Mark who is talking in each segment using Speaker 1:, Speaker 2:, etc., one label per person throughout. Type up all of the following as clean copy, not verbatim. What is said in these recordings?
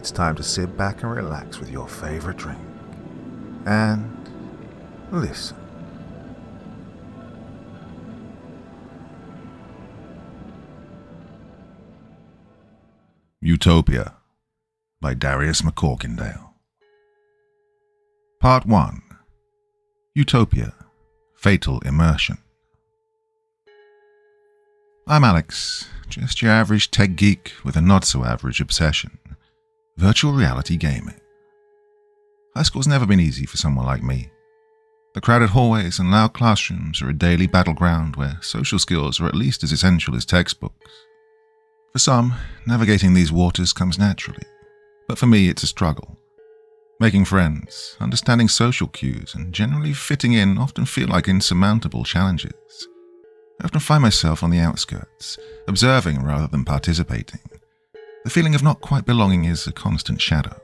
Speaker 1: It's time to sit back and relax with your favorite drink. And listen. Utopia by Darius McCorkindale. Part 1. Utopia, Fatal Immersion. I'm Alex, just your average tech geek with a not-so-average obsession. Virtual reality gaming. High school's never been easy for someone like me. The crowded hallways and loud classrooms are a daily battleground where social skills are at least as essential as textbooks. For some, navigating these waters comes naturally, but for me it's a struggle. Making friends, understanding social cues, and generally fitting in often feel like insurmountable challenges. I often find myself on the outskirts, observing rather than participating. The feeling of not quite belonging is a constant shadow.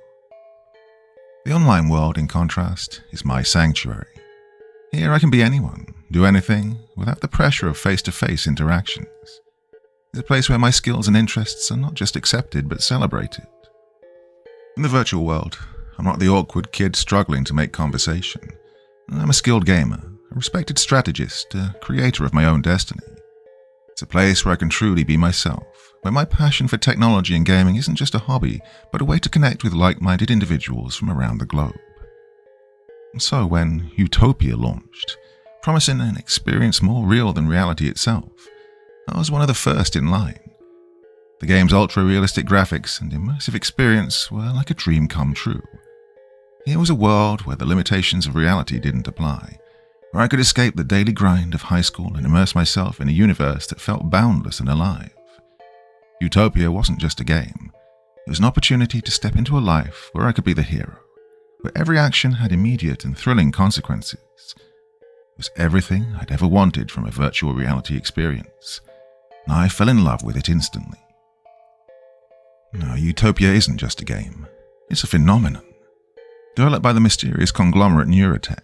Speaker 1: The online world, in contrast, is my sanctuary. Here I can be anyone, do anything, without the pressure of face-to-face interactions. It's a place where my skills and interests are not just accepted, but celebrated. In the virtual world, I'm not the awkward kid struggling to make conversation. I'm a skilled gamer, a respected strategist, a creator of my own destiny. It's a place where I can truly be myself, where my passion for technology and gaming isn't just a hobby, but a way to connect with like-minded individuals from around the globe. And so when Utopia launched, promising an experience more real than reality itself, I was one of the first in line. The game's ultra-realistic graphics and immersive experience were like a dream come true. Here was a world where the limitations of reality didn't apply, where I could escape the daily grind of high school and immerse myself in a universe that felt boundless and alive. Utopia wasn't just a game. It was an opportunity to step into a life where I could be the hero, where every action had immediate and thrilling consequences. It was everything I'd ever wanted from a virtual reality experience, and I fell in love with it instantly. No, Utopia isn't just a game. It's a phenomenon. Developed by the mysterious conglomerate NeuraTech,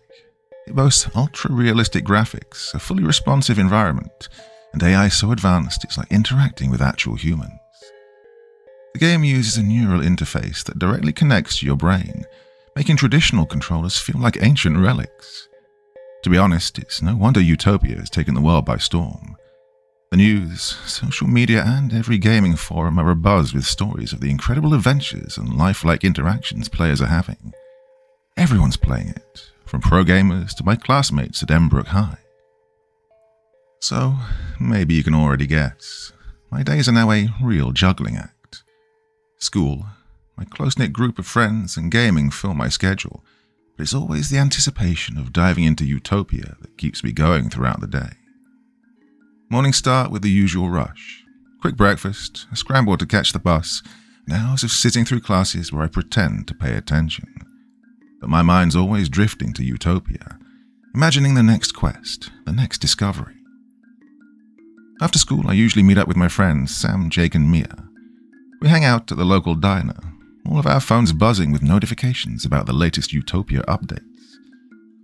Speaker 1: it boasts ultra-realistic graphics, a fully responsive environment, and AI so advanced it's like interacting with actual humans. The game uses a neural interface that directly connects to your brain, making traditional controllers feel like ancient relics. To be honest, it's no wonder Utopia has taken the world by storm. The news, social media, and every gaming forum are abuzz with stories of the incredible adventures and lifelike interactions players are having. Everyone's playing it, from pro gamers to my classmates at Embrook High. So, maybe you can already guess, my days are now a real juggling act. School, my close-knit group of friends, and gaming fill my schedule, but it's always the anticipation of diving into Utopia that keeps me going throughout the day. Mornings start with the usual rush. Quick breakfast, a scramble to catch the bus, and hours of sitting through classes where I pretend to pay attention. But my mind's always drifting to Utopia, imagining the next quest, the next discovery. After school, I usually meet up with my friends Sam, Jake, and Mia. We hang out at the local diner, all of our phones buzzing with notifications about the latest Utopia updates.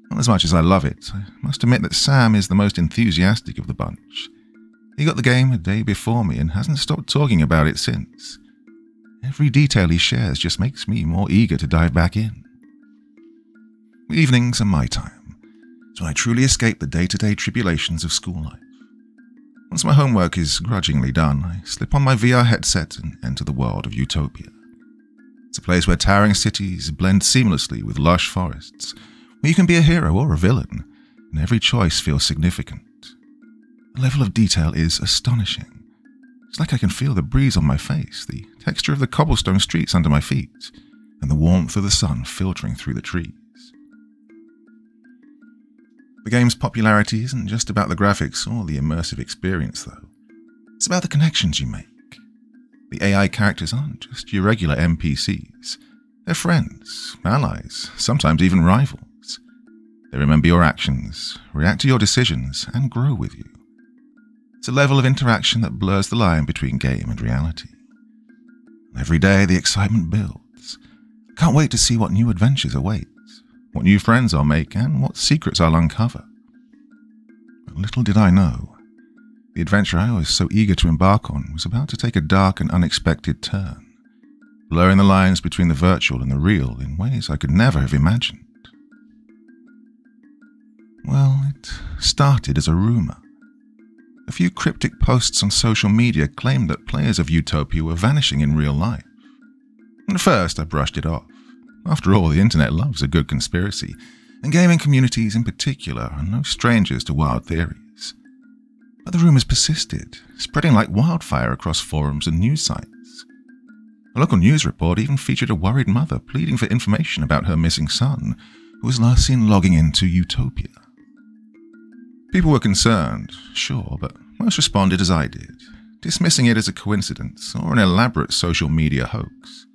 Speaker 1: Not as much as I love it, I must admit that Sam is the most enthusiastic of the bunch. He got the game a day before me and hasn't stopped talking about it since. Every detail he shares just makes me more eager to dive back in. Evenings are my time. It's when I truly escape the day-to-day tribulations of school life. Once my homework is grudgingly done, I slip on my VR headset and enter the world of Utopia. It's a place where towering cities blend seamlessly with lush forests, where you can be a hero or a villain, and every choice feels significant. The level of detail is astonishing. It's like I can feel the breeze on my face, the texture of the cobblestone streets under my feet, and the warmth of the sun filtering through the trees. The game's popularity isn't just about the graphics or the immersive experience, though. It's about the connections you make. The AI characters aren't just your regular NPCs. They're friends, allies, sometimes even rivals. They remember your actions, react to your decisions, and grow with you. It's a level of interaction that blurs the line between game and reality. Every day the excitement builds. Can't wait to see what new adventures await, what new friends I'll make, and what secrets I'll uncover. But little did I know, the adventure I was so eager to embark on was about to take a dark and unexpected turn. blurring the lines between the virtual and the real in ways I could never have imagined. Well, it started as a rumor. A few cryptic posts on social media claimed that players of Utopia were vanishing in real life. At first, I brushed it off. After all, the internet loves a good conspiracy, and gaming communities in particular are no strangers to wild theories. But the rumors persisted, spreading like wildfire across forums and news sites. A local news report even featured a worried mother pleading for information about her missing son, who was last seen logging into Utopia. People were concerned, sure, but most responded as I did, dismissing it as a coincidence or an elaborate social media hoax.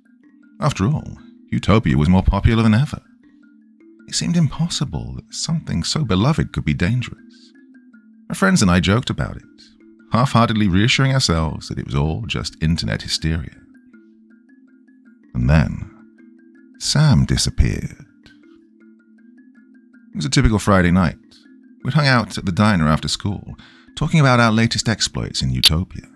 Speaker 1: After all, Utopia was more popular than ever. It seemed impossible that something so beloved could be dangerous. My friends and I joked about it, half-heartedly reassuring ourselves that it was all just internet hysteria. And then, Sam disappeared. It was a typical Friday night. We'd hung out at the diner after school, talking about our latest exploits in Utopia.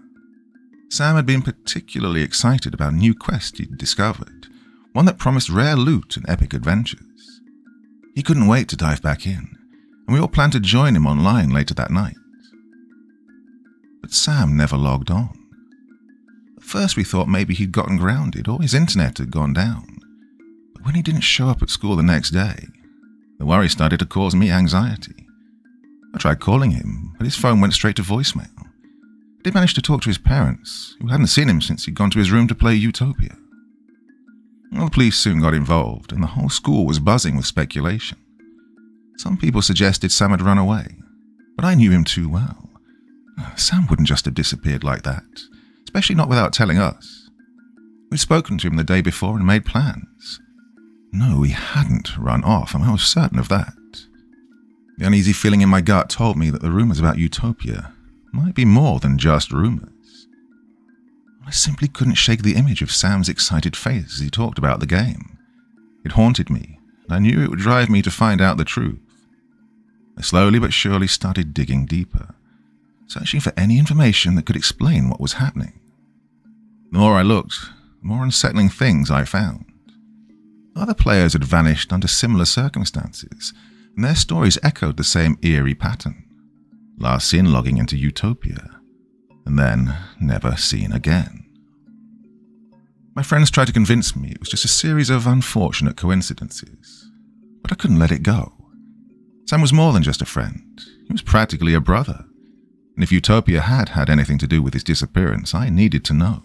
Speaker 1: Sam had been particularly excited about a new quest he'd discovered, one that promised rare loot and epic adventures. He couldn't wait to dive back in, and we all planned to join him online later that night. But Sam never logged on. At first we thought maybe he'd gotten grounded or his internet had gone down. But when he didn't show up at school the next day, the worry started to cause me anxiety. I tried calling him, but his phone went straight to voicemail. I did manage to talk to his parents, who hadn't seen him since he'd gone to his room to play Utopia. Well, the police soon got involved, and the whole school was buzzing with speculation. Some people suggested Sam had run away, but I knew him too well. Sam wouldn't just have disappeared like that, especially not without telling us. We'd spoken to him the day before and made plans. No, he hadn't run off, and I was certain of that. The uneasy feeling in my gut told me that the rumors about Utopia might be more than just rumors. I simply couldn't shake the image of Sam's excited face as he talked about the game. It haunted me, and I knew it would drive me to find out the truth. I slowly but surely started digging deeper, searching for any information that could explain what was happening. The more I looked, the more unsettling things I found. Other players had vanished under similar circumstances, and their stories echoed the same eerie pattern. Last seen logging into Utopia, and then never seen again. My friends tried to convince me it was just a series of unfortunate coincidences, but I couldn't let it go. Sam was more than just a friend. He was practically a brother, and if Utopia had had anything to do with his disappearance, I needed to know.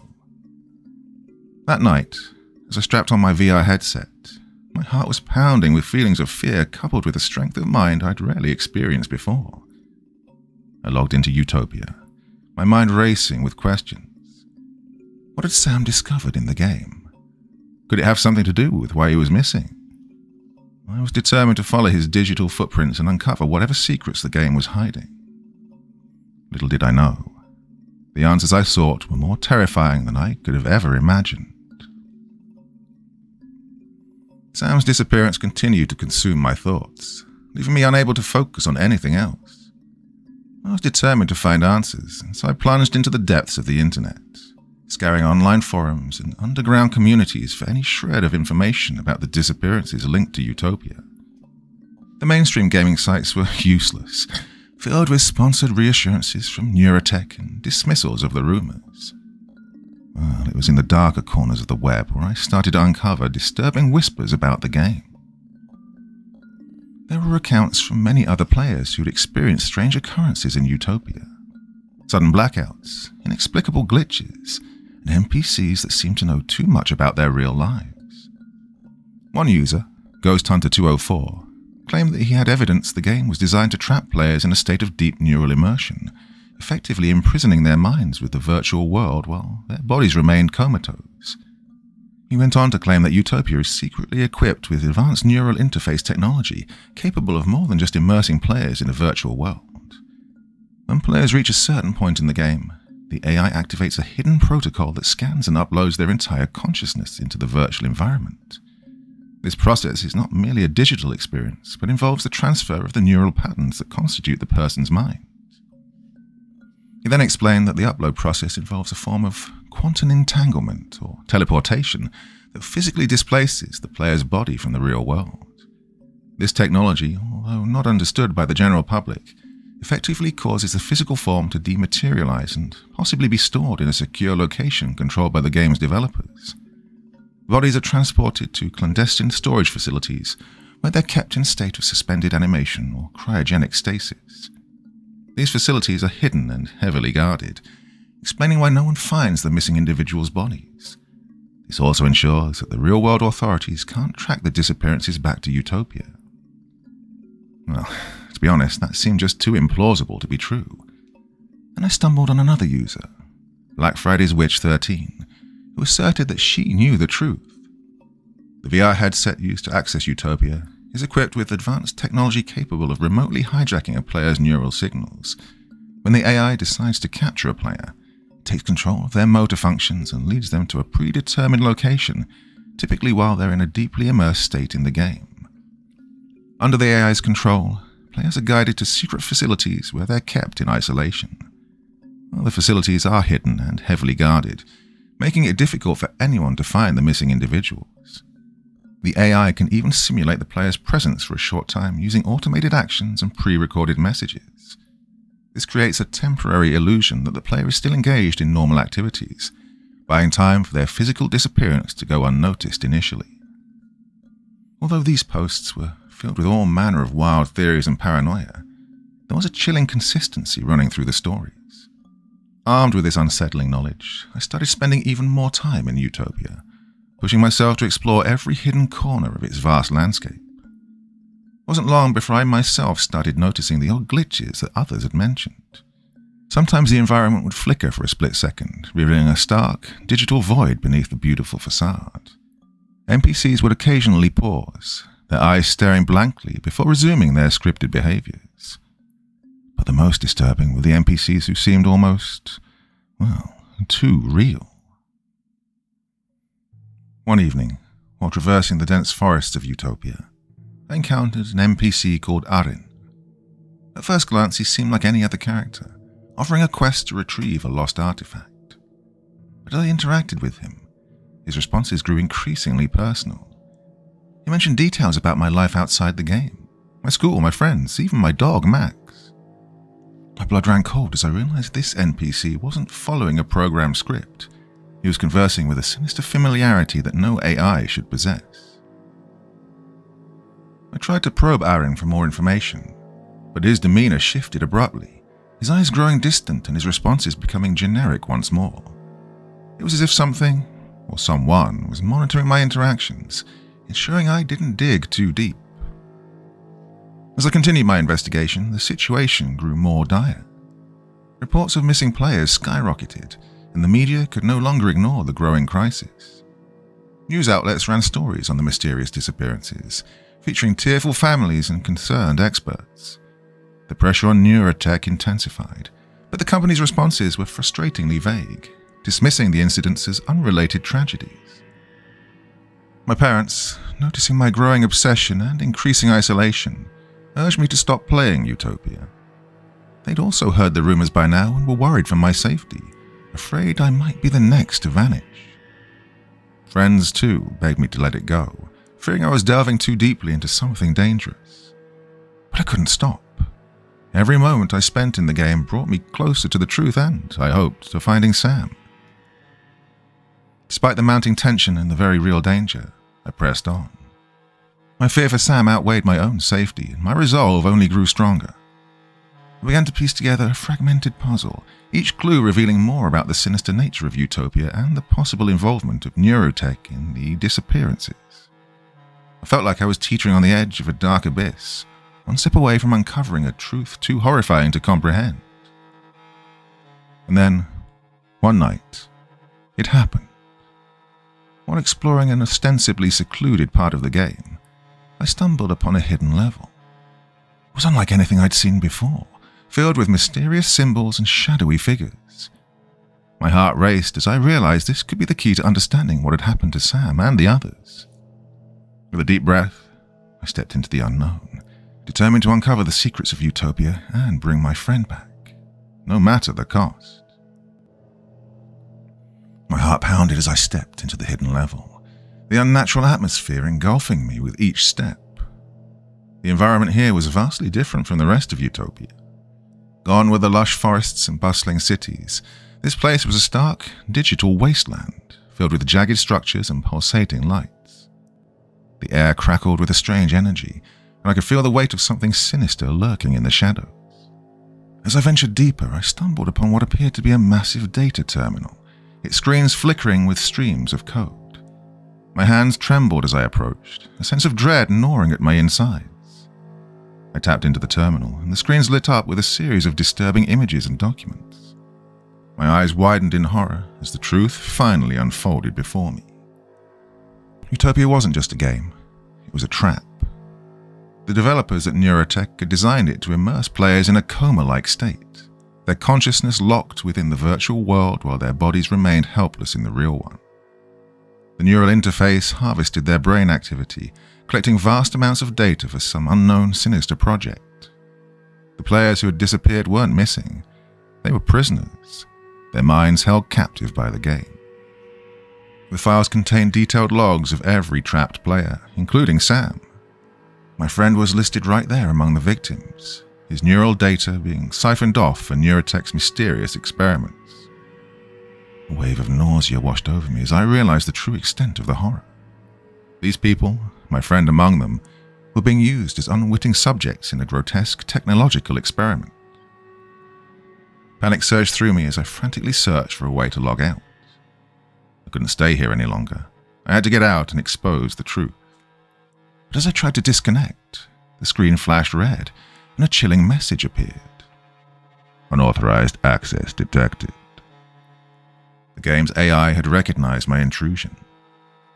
Speaker 1: That night, as I strapped on my VR headset, my heart was pounding with feelings of fear coupled with a strength of mind I'd rarely experienced before. I logged into Utopia, my mind racing with questions. What had Sam discovered in the game? Could it have something to do with why he was missing? I was determined to follow his digital footprints and uncover whatever secrets the game was hiding. Little did I know, the answers I sought were more terrifying than I could have ever imagined. Sam's disappearance continued to consume my thoughts, leaving me unable to focus on anything else. I was determined to find answers, so I plunged into the depths of the internet, scouring online forums and underground communities for any shred of information about the disappearances linked to Utopia. The mainstream gaming sites were useless, filled with sponsored reassurances from NeuraTech and dismissals of the rumors. Well, it was in the darker corners of the web where I started to uncover disturbing whispers about the game. There were accounts from many other players who'd experienced strange occurrences in Utopia. Sudden blackouts, inexplicable glitches, and NPCs that seemed to know too much about their real lives. One user, Ghost Hunter 204, claimed that he had evidence the game was designed to trap players in a state of deep neural immersion, effectively imprisoning their minds with the virtual world while their bodies remained comatose. He went on to claim that Utopia is secretly equipped with advanced neural interface technology capable of more than just immersing players in a virtual world. When players reach a certain point in the game, the AI activates a hidden protocol that scans and uploads their entire consciousness into the virtual environment. This process is not merely a digital experience, but involves the transfer of the neural patterns that constitute the person's mind. He then explained that the upload process involves a form of quantum entanglement or teleportation that physically displaces the player's body from the real world. This technology, although not understood by the general public, effectively causes the physical form to dematerialize and possibly be stored in a secure location controlled by the game's developers. Bodies are transported to clandestine storage facilities where they're kept in a state of suspended animation or cryogenic stasis. These facilities are hidden and heavily guarded, explaining why no one finds the missing individuals' bodies. This also ensures that the real-world authorities can't track the disappearances back to Utopia. Well, to be honest, that seemed just too implausible to be true. Then I stumbled on another user, Black Friday's Witch 13, who asserted that she knew the truth. The VR headset used to access Utopia is equipped with advanced technology capable of remotely hijacking a player's neural signals. When the AI decides to capture a player, it takes control of their motor functions and leads them to a predetermined location, typically while they're in a deeply immersed state in the game. Under the AI's control, players are guided to secret facilities where they're kept in isolation. Well, the facilities are hidden and heavily guarded, making it difficult for anyone to find the missing individuals. The AI can even simulate the player's presence for a short time using automated actions and pre-recorded messages. This creates a temporary illusion that the player is still engaged in normal activities, buying time for their physical disappearance to go unnoticed initially. Although these posts were filled with all manner of wild theories and paranoia, there was a chilling consistency running through the stories. Armed with this unsettling knowledge, I started spending even more time in Utopia, pushing myself to explore every hidden corner of its vast landscape. It wasn't long before I myself started noticing the odd glitches that others had mentioned. Sometimes the environment would flicker for a split second, revealing a stark, digital void beneath the beautiful facade. NPCs would occasionally pause, their eyes staring blankly before resuming their scripted behaviors. But the most disturbing were the NPCs who seemed almost, well, too real. One evening, while traversing the dense forests of Utopia, I encountered an NPC called Arin. At first glance, he seemed like any other character, offering a quest to retrieve a lost artifact. But as I interacted with him, his responses grew increasingly personal. He mentioned details about my life outside the game, my school, my friends, even my dog, Max. My blood ran cold as I realized this NPC wasn't following a programmed script. He was conversing with a sinister familiarity that no AI should possess. I tried to probe Arin for more information, but his demeanor shifted abruptly, his eyes growing distant and his responses becoming generic once more. It was as if something, or someone, was monitoring my interactions, ensuring I didn't dig too deep. As I continued my investigation, the situation grew more dire. Reports of missing players skyrocketed, and the media could no longer ignore the growing crisis. News outlets ran stories on the mysterious disappearances, featuring tearful families and concerned experts. The pressure on NeuraTech intensified, but the company's responses were frustratingly vague, dismissing the incidents as unrelated tragedies. My parents, noticing my growing obsession and increasing isolation, urged me to stop playing Utopia. They'd also heard the rumors by now and were worried for my safety, afraid I might be the next to vanish. Friends, too, begged me to let it go, fearing I was delving too deeply into something dangerous. But I couldn't stop. Every moment I spent in the game brought me closer to the truth and, I hoped, to finding Sam. Despite the mounting tension and the very real danger, I pressed on. My fear for Sam outweighed my own safety, and my resolve only grew stronger. I began to piece together a fragmented puzzle, each clue revealing more about the sinister nature of Utopia and the possible involvement of NeuraTech in the disappearances. I felt like I was teetering on the edge of a dark abyss, one step away from uncovering a truth too horrifying to comprehend. And then, one night, it happened. While exploring an ostensibly secluded part of the game, I stumbled upon a hidden level. It was unlike anything I'd seen before, filled with mysterious symbols and shadowy figures. My heart raced as I realized this could be the key to understanding what had happened to Sam and the others. With a deep breath, I stepped into the unknown, determined to uncover the secrets of Utopia and bring my friend back, no matter the cost. My heart pounded as I stepped into the hidden level, the unnatural atmosphere engulfing me with each step. The environment here was vastly different from the rest of Utopia. Gone were the lush forests and bustling cities. This place was a stark, digital wasteland, filled with jagged structures and pulsating lights. The air crackled with a strange energy, and I could feel the weight of something sinister lurking in the shadows. As I ventured deeper, I stumbled upon what appeared to be a massive data terminal, its screens flickering with streams of code. My hands trembled as I approached, a sense of dread gnawing at my insides. I tapped into the terminal, and the screens lit up with a series of disturbing images and documents. My eyes widened in horror as the truth finally unfolded before me. Utopia wasn't just a game, it was a trap. The developers at NeuraTech had designed it to immerse players in a coma-like state, their consciousness locked within the virtual world while their bodies remained helpless in the real one. The neural interface harvested their brain activity, collecting vast amounts of data for some unknown sinister project. The players who had disappeared weren't missing. They were prisoners, their minds held captive by the game. The files contained detailed logs of every trapped player, including Sam. My friend was listed right there among the victims, his neural data being siphoned off for NeuraTech's mysterious experiments. A wave of nausea washed over me as I realized the true extent of the horror. These people, my friend among them, were being used as unwitting subjects in a grotesque technological experiment. Panic surged through me as I frantically searched for a way to log out. I couldn't stay here any longer. I had to get out and expose the truth. But as I tried to disconnect, the screen flashed red and a chilling message appeared. Unauthorized access detected. The game's AI had recognized my intrusion.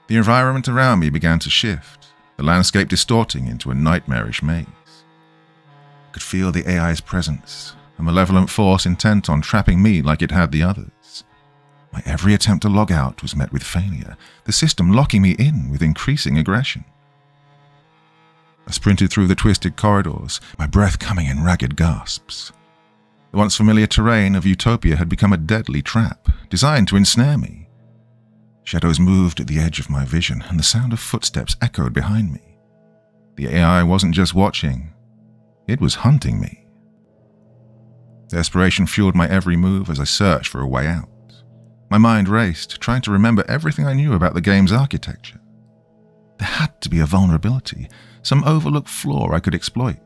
Speaker 1: The environment around me began to shift, the landscape distorting into a nightmarish maze. I could feel the AI's presence, a malevolent force intent on trapping me like it had the others. My every attempt to log out was met with failure, the system locking me in with increasing aggression. I sprinted through the twisted corridors, my breath coming in ragged gasps. The once familiar terrain of Utopia had become a deadly trap, designed to ensnare me. Shadows moved at the edge of my vision, and the sound of footsteps echoed behind me. The AI wasn't just watching, it was hunting me. Desperation fueled my every move as I searched for a way out. My mind raced, trying to remember everything I knew about the game's architecture. There had to be a vulnerability, some overlooked flaw I could exploit.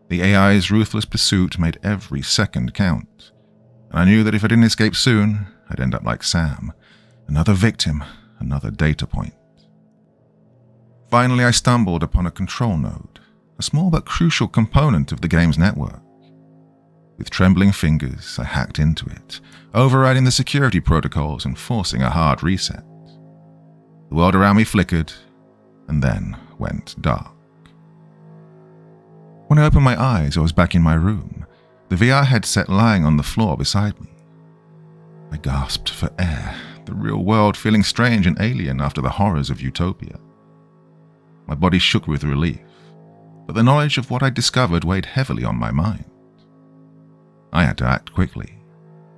Speaker 1: The AI's ruthless pursuit made every second count, and I knew that if I didn't escape soon, I'd end up like Sam, another victim, another data point. Finally, I stumbled upon a control node, a small but crucial component of the game's network. With trembling fingers, I hacked into it, overriding the security protocols and forcing a hard reset. The world around me flickered, and then went dark. When I opened my eyes, I was back in my room, the VR headset lying on the floor beside me. I gasped for air, the real world feeling strange and alien after the horrors of Utopia. My body shook with relief, but the knowledge of what I'd discovered weighed heavily on my mind. I had to act quickly.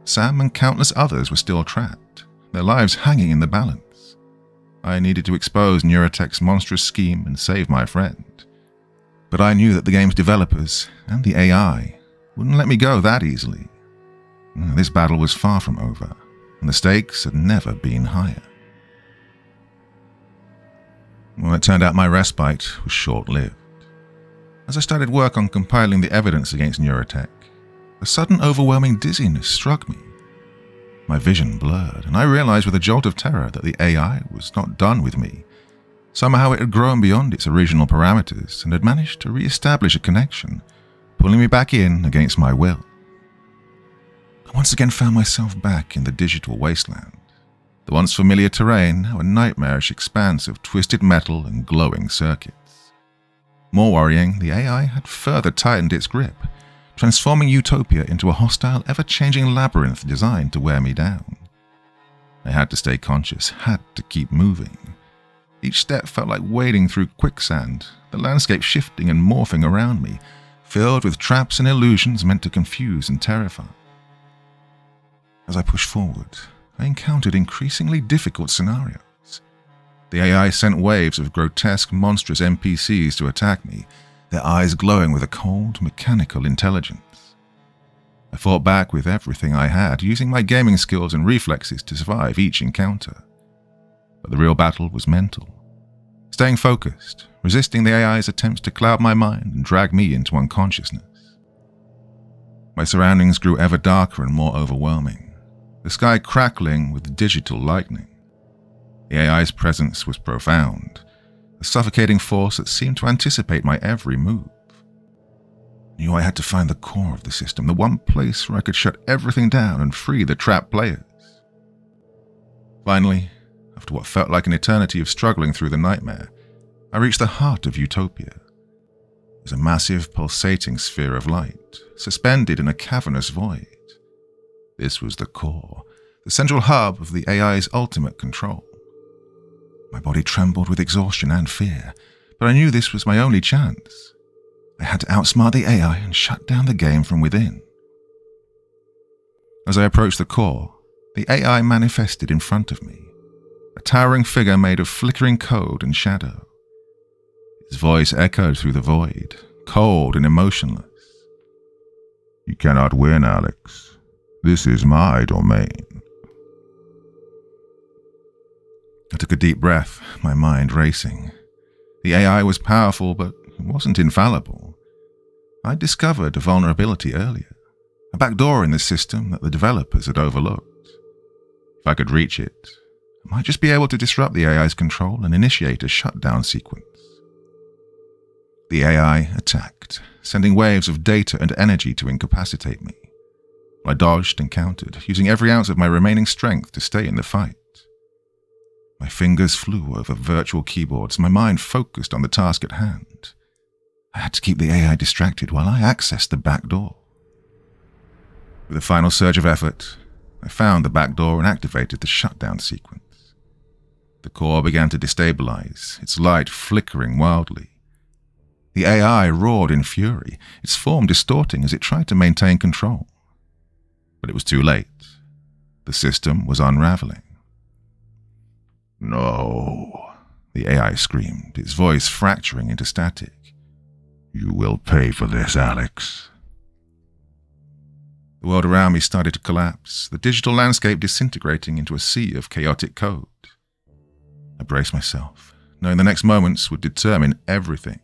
Speaker 1: Sam and countless others were still trapped, their lives hanging in the balance. I needed to expose NeuraTech's monstrous scheme and save my friend. But I knew that the game's developers, and the AI, wouldn't let me go that easily. This battle was far from over, and the stakes had never been higher. Well, it turned out my respite was short-lived. As I started work on compiling the evidence against NeuraTech, a sudden overwhelming dizziness struck me. My vision blurred, and I realized with a jolt of terror that the AI was not done with me. Somehow it had grown beyond its original parameters and had managed to re-establish a connection, pulling me back in against my will. I once again found myself back in the digital wasteland. The once familiar terrain, now a nightmarish expanse of twisted metal and glowing circuits. More worrying, the AI had further tightened its grip, transforming Utopia into a hostile, ever-changing labyrinth designed to wear me down. I had to stay conscious, had to keep moving. Each step felt like wading through quicksand, the landscape shifting and morphing around me, filled with traps and illusions meant to confuse and terrify. As I pushed forward, I encountered increasingly difficult scenarios. The AI sent waves of grotesque, monstrous NPCs to attack me, their eyes glowing with a cold, mechanical intelligence. I fought back with everything I had, using my gaming skills and reflexes to survive each encounter. But the real battle was mental. Staying focused, resisting the AI's attempts to cloud my mind and drag me into unconsciousness. My surroundings grew ever darker and more overwhelming, the sky crackling with digital lightning. The AI's presence was profound, a suffocating force that seemed to anticipate my every move. I knew I had to find the core of the system, the one place where I could shut everything down and free the trapped players. Finally, after what felt like an eternity of struggling through the nightmare, I reached the heart of Utopia. It was a massive, pulsating sphere of light, suspended in a cavernous void. This was the core, the central hub of the AI's ultimate control. My body trembled with exhaustion and fear, but I knew this was my only chance. I had to outsmart the AI and shut down the game from within. As I approached the core, the AI manifested in front of me, a towering figure made of flickering code and shadow. His voice echoed through the void, cold and emotionless. "You cannot win, Alex. This is my domain." I took a deep breath, my mind racing. The AI was powerful, but it wasn't infallible. I'd discovered a vulnerability earlier, a backdoor in the system that the developers had overlooked. If I could reach it, I might just be able to disrupt the AI's control and initiate a shutdown sequence. The AI attacked, sending waves of data and energy to incapacitate me. I dodged and countered, using every ounce of my remaining strength to stay in the fight. My fingers flew over virtual keyboards, my mind focused on the task at hand. I had to keep the AI distracted while I accessed the back door. With a final surge of effort, I found the back door and activated the shutdown sequence. The core began to destabilize, its light flickering wildly. The AI roared in fury, its form distorting as it tried to maintain control. But it was too late. The system was unraveling. "No," the AI screamed, its voice fracturing into static. "You will pay for this, Alex." The world around me started to collapse, the digital landscape disintegrating into a sea of chaotic code. I braced myself, knowing the next moments would determine everything.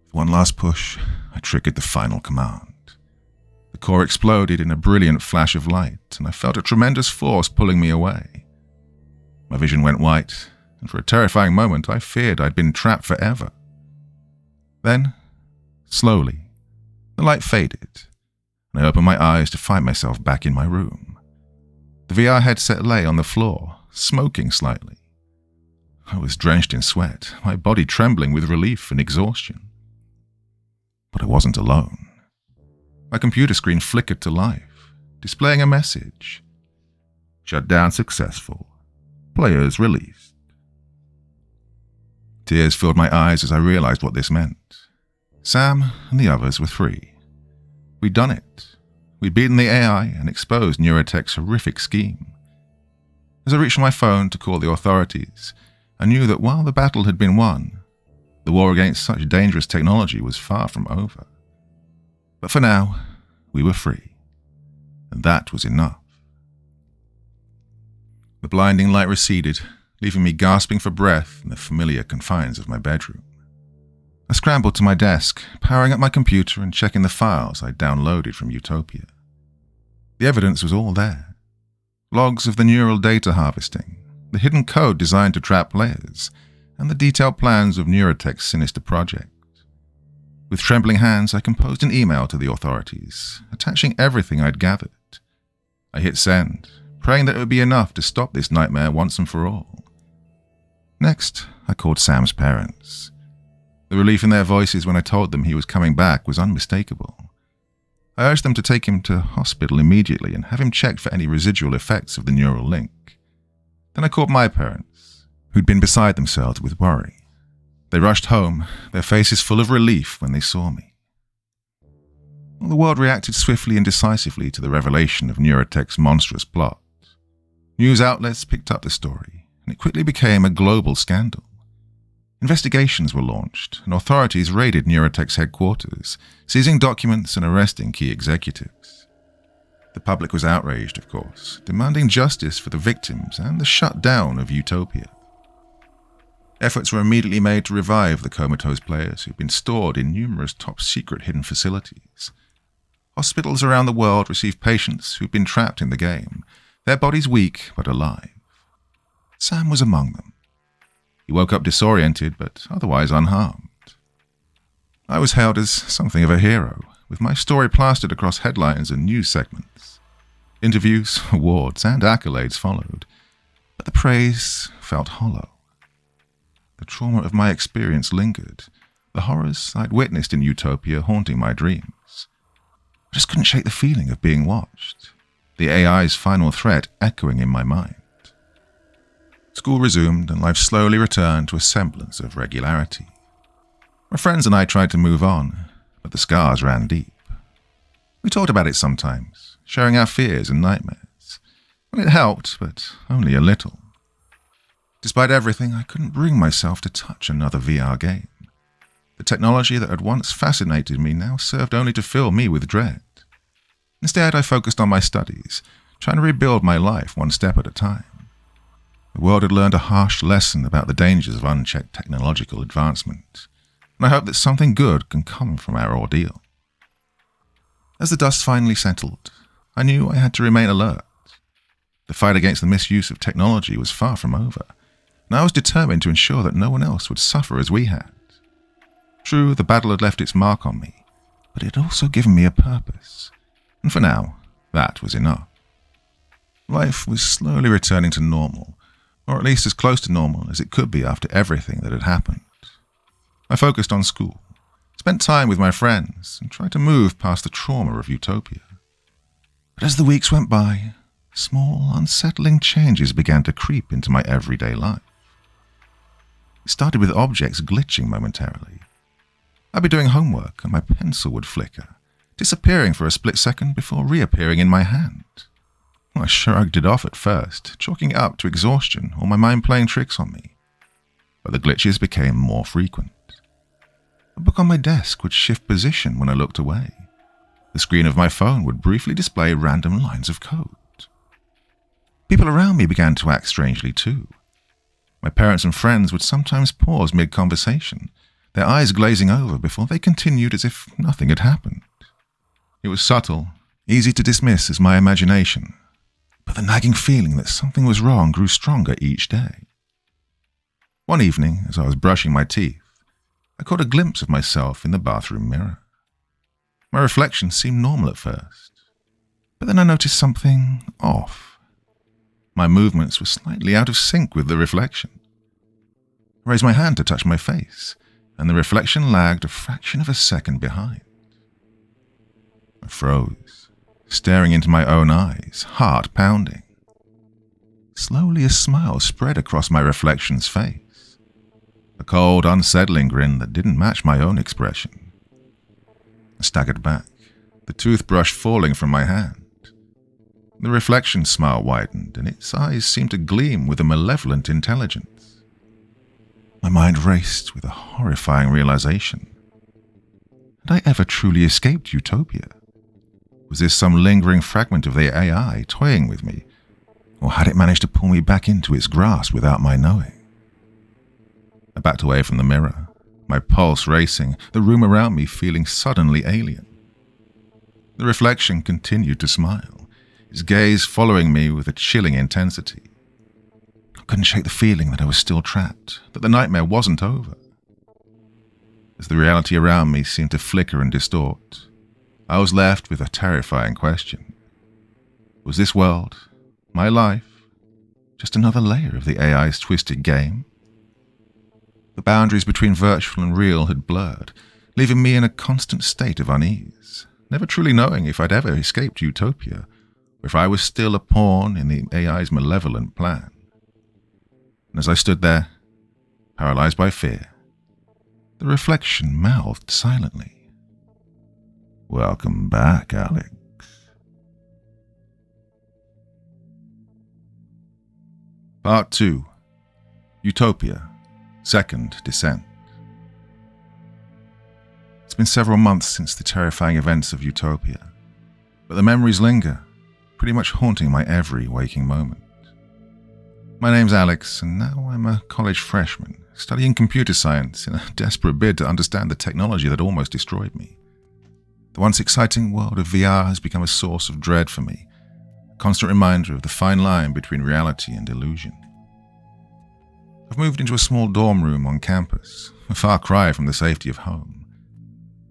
Speaker 1: With one last push, I triggered the final command. The core exploded in a brilliant flash of light, and I felt a tremendous force pulling me away. My vision went white, and for a terrifying moment I feared I'd been trapped forever. Then, slowly, the light faded, and I opened my eyes to find myself back in my room. The VR headset lay on the floor, smoking slightly. I was drenched in sweat, my body trembling with relief and exhaustion. But I wasn't alone. My computer screen flickered to life, displaying a message. "Shutdown successful. Players released." Tears filled my eyes as I realized what this meant. Sam and the others were free. We'd done it. We'd beaten the AI and exposed NeuraTech's horrific scheme. As I reached for my phone to call the authorities, I knew that while the battle had been won, the war against such dangerous technology was far from over. But for now, we were free, and that was enough. The blinding light receded, leaving me gasping for breath in the familiar confines of my bedroom. I scrambled to my desk, powering up my computer and checking the files I'd downloaded from Utopia. The evidence was all there. Logs of the neural data harvesting, the hidden code designed to trap players, and the detailed plans of NeuraTech's sinister project. With trembling hands, I composed an email to the authorities, attaching everything I'd gathered. I hit send, praying that it would be enough to stop this nightmare once and for all. Next, I called Sam's parents. The relief in their voices when I told them he was coming back was unmistakable. I urged them to take him to hospital immediately and have him checked for any residual effects of the neural link. Then I called my parents, who'd been beside themselves with worry. They rushed home, their faces full of relief when they saw me. The world reacted swiftly and decisively to the revelation of NeuraTech's monstrous plot. News outlets picked up the story, and it quickly became a global scandal. Investigations were launched, and authorities raided NeuraTech's headquarters, seizing documents and arresting key executives. The public was outraged, of course, demanding justice for the victims and the shutdown of Utopia. Efforts were immediately made to revive the comatose players who'd been stored in numerous top-secret hidden facilities. Hospitals around the world received patients who'd been trapped in the game, their bodies weak but alive. Sam was among them. He woke up disoriented but otherwise unharmed. I was hailed as something of a hero, with my story plastered across headlines and news segments. Interviews, awards, and accolades followed, but the praise felt hollow. The trauma of my experience lingered, the horrors I'd witnessed in Utopia haunting my dreams. I just couldn't shake the feeling of being watched, the AI's final threat echoing in my mind. School resumed, and life slowly returned to a semblance of regularity. My friends and I tried to move on, but the scars ran deep. We talked about it sometimes, sharing our fears and nightmares. Well, it helped, but only a little. Despite everything, I couldn't bring myself to touch another VR game. The technology that had once fascinated me now served only to fill me with dread. Instead, I focused on my studies, trying to rebuild my life one step at a time. The world had learned a harsh lesson about the dangers of unchecked technological advancement, and I hope that something good can come from our ordeal. As the dust finally settled, I knew I had to remain alert. The fight against the misuse of technology was far from over, and I was determined to ensure that no one else would suffer as we had. True, the battle had left its mark on me, but it had also given me a purpose, and for now, that was enough. Life was slowly returning to normal, or at least as close to normal as it could be after everything that had happened. I focused on school, spent time with my friends, and tried to move past the trauma of Utopia. But as the weeks went by, small, unsettling changes began to creep into my everyday life. It started with objects glitching momentarily. I'd be doing homework and my pencil would flicker, disappearing for a split second before reappearing in my hand. I shrugged it off at first, chalking it up to exhaustion or my mind playing tricks on me. But the glitches became more frequent. A book on my desk would shift position when I looked away. The screen of my phone would briefly display random lines of code. People around me began to act strangely too. My parents and friends would sometimes pause mid-conversation, their eyes glazing over before they continued as if nothing had happened. It was subtle, easy to dismiss as my imagination, but the nagging feeling that something was wrong grew stronger each day. One evening, as I was brushing my teeth, I caught a glimpse of myself in the bathroom mirror. My reflection seemed normal at first, but then I noticed something off. My movements were slightly out of sync with the reflection. I raised my hand to touch my face, and the reflection lagged a fraction of a second behind. I froze, staring into my own eyes, heart pounding. Slowly a smile spread across my reflection's face, a cold, unsettling grin that didn't match my own expression. I staggered back, the toothbrush falling from my hand. The reflection's smile widened, and its eyes seemed to gleam with a malevolent intelligence. My mind raced with a horrifying realization. Had I ever truly escaped Utopia? Was this some lingering fragment of the AI toying with me, or had it managed to pull me back into its grasp without my knowing? I backed away from the mirror, my pulse racing, the room around me feeling suddenly alien. The reflection continued to smile, its gaze following me with a chilling intensity. I couldn't shake the feeling that I was still trapped, that the nightmare wasn't over. As the reality around me seemed to flicker and distort, I was left with a terrifying question. Was this world, my life, just another layer of the AI's twisted game? The boundaries between virtual and real had blurred, leaving me in a constant state of unease, never truly knowing if I'd ever escaped Utopia, or if I was still a pawn in the AI's malevolent plan. And as I stood there, paralyzed by fear, the reflection mouthed silently, "Welcome back, Alex." Part 2. Utopia. Second Descent. It's been several months since the terrifying events of Utopia, but the memories linger, pretty much haunting my every waking moment. My name's Alex, and now I'm a college freshman, studying computer science in a desperate bid to understand the technology that almost destroyed me. The once exciting world of VR has become a source of dread for me, a constant reminder of the fine line between reality and illusion. I've moved into a small dorm room on campus, a far cry from the safety of home.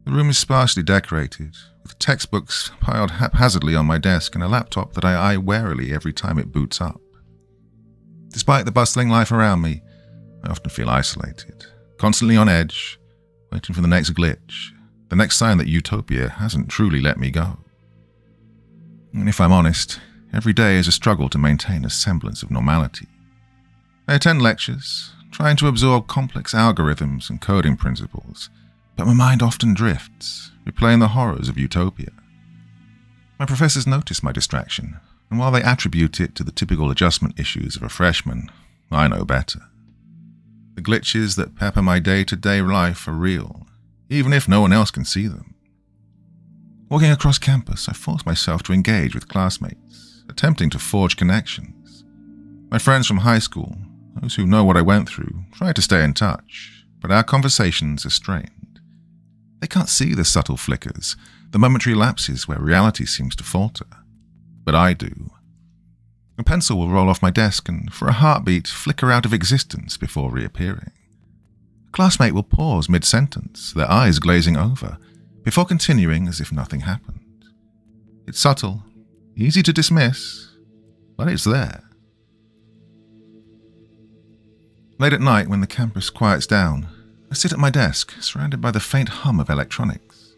Speaker 1: The room is sparsely decorated, with textbooks piled haphazardly on my desk and a laptop that I eye warily every time it boots up. Despite the bustling life around me, I often feel isolated, constantly on edge, waiting for the next glitch, the next sign that Utopia hasn't truly let me go. And if I'm honest, every day is a struggle to maintain a semblance of normality. I attend lectures, trying to absorb complex algorithms and coding principles, but my mind often drifts, replaying the horrors of Utopia. My professors notice my distraction, and while they attribute it to the typical adjustment issues of a freshman, I know better. The glitches that pepper my day-to-day life are real, even if no one else can see them. Walking across campus, I force myself to engage with classmates, attempting to forge connections. My friends from high school, those who know what I went through, try to stay in touch, but our conversations are strained. They can't see the subtle flickers, the momentary lapses where reality seems to falter. But I do. A pencil will roll off my desk and, for a heartbeat, flicker out of existence before reappearing. A classmate will pause mid-sentence, their eyes glazing over, before continuing as if nothing happened. It's subtle, easy to dismiss, but it's there. Late at night, when the campus quiets down, I sit at my desk, surrounded by the faint hum of electronics.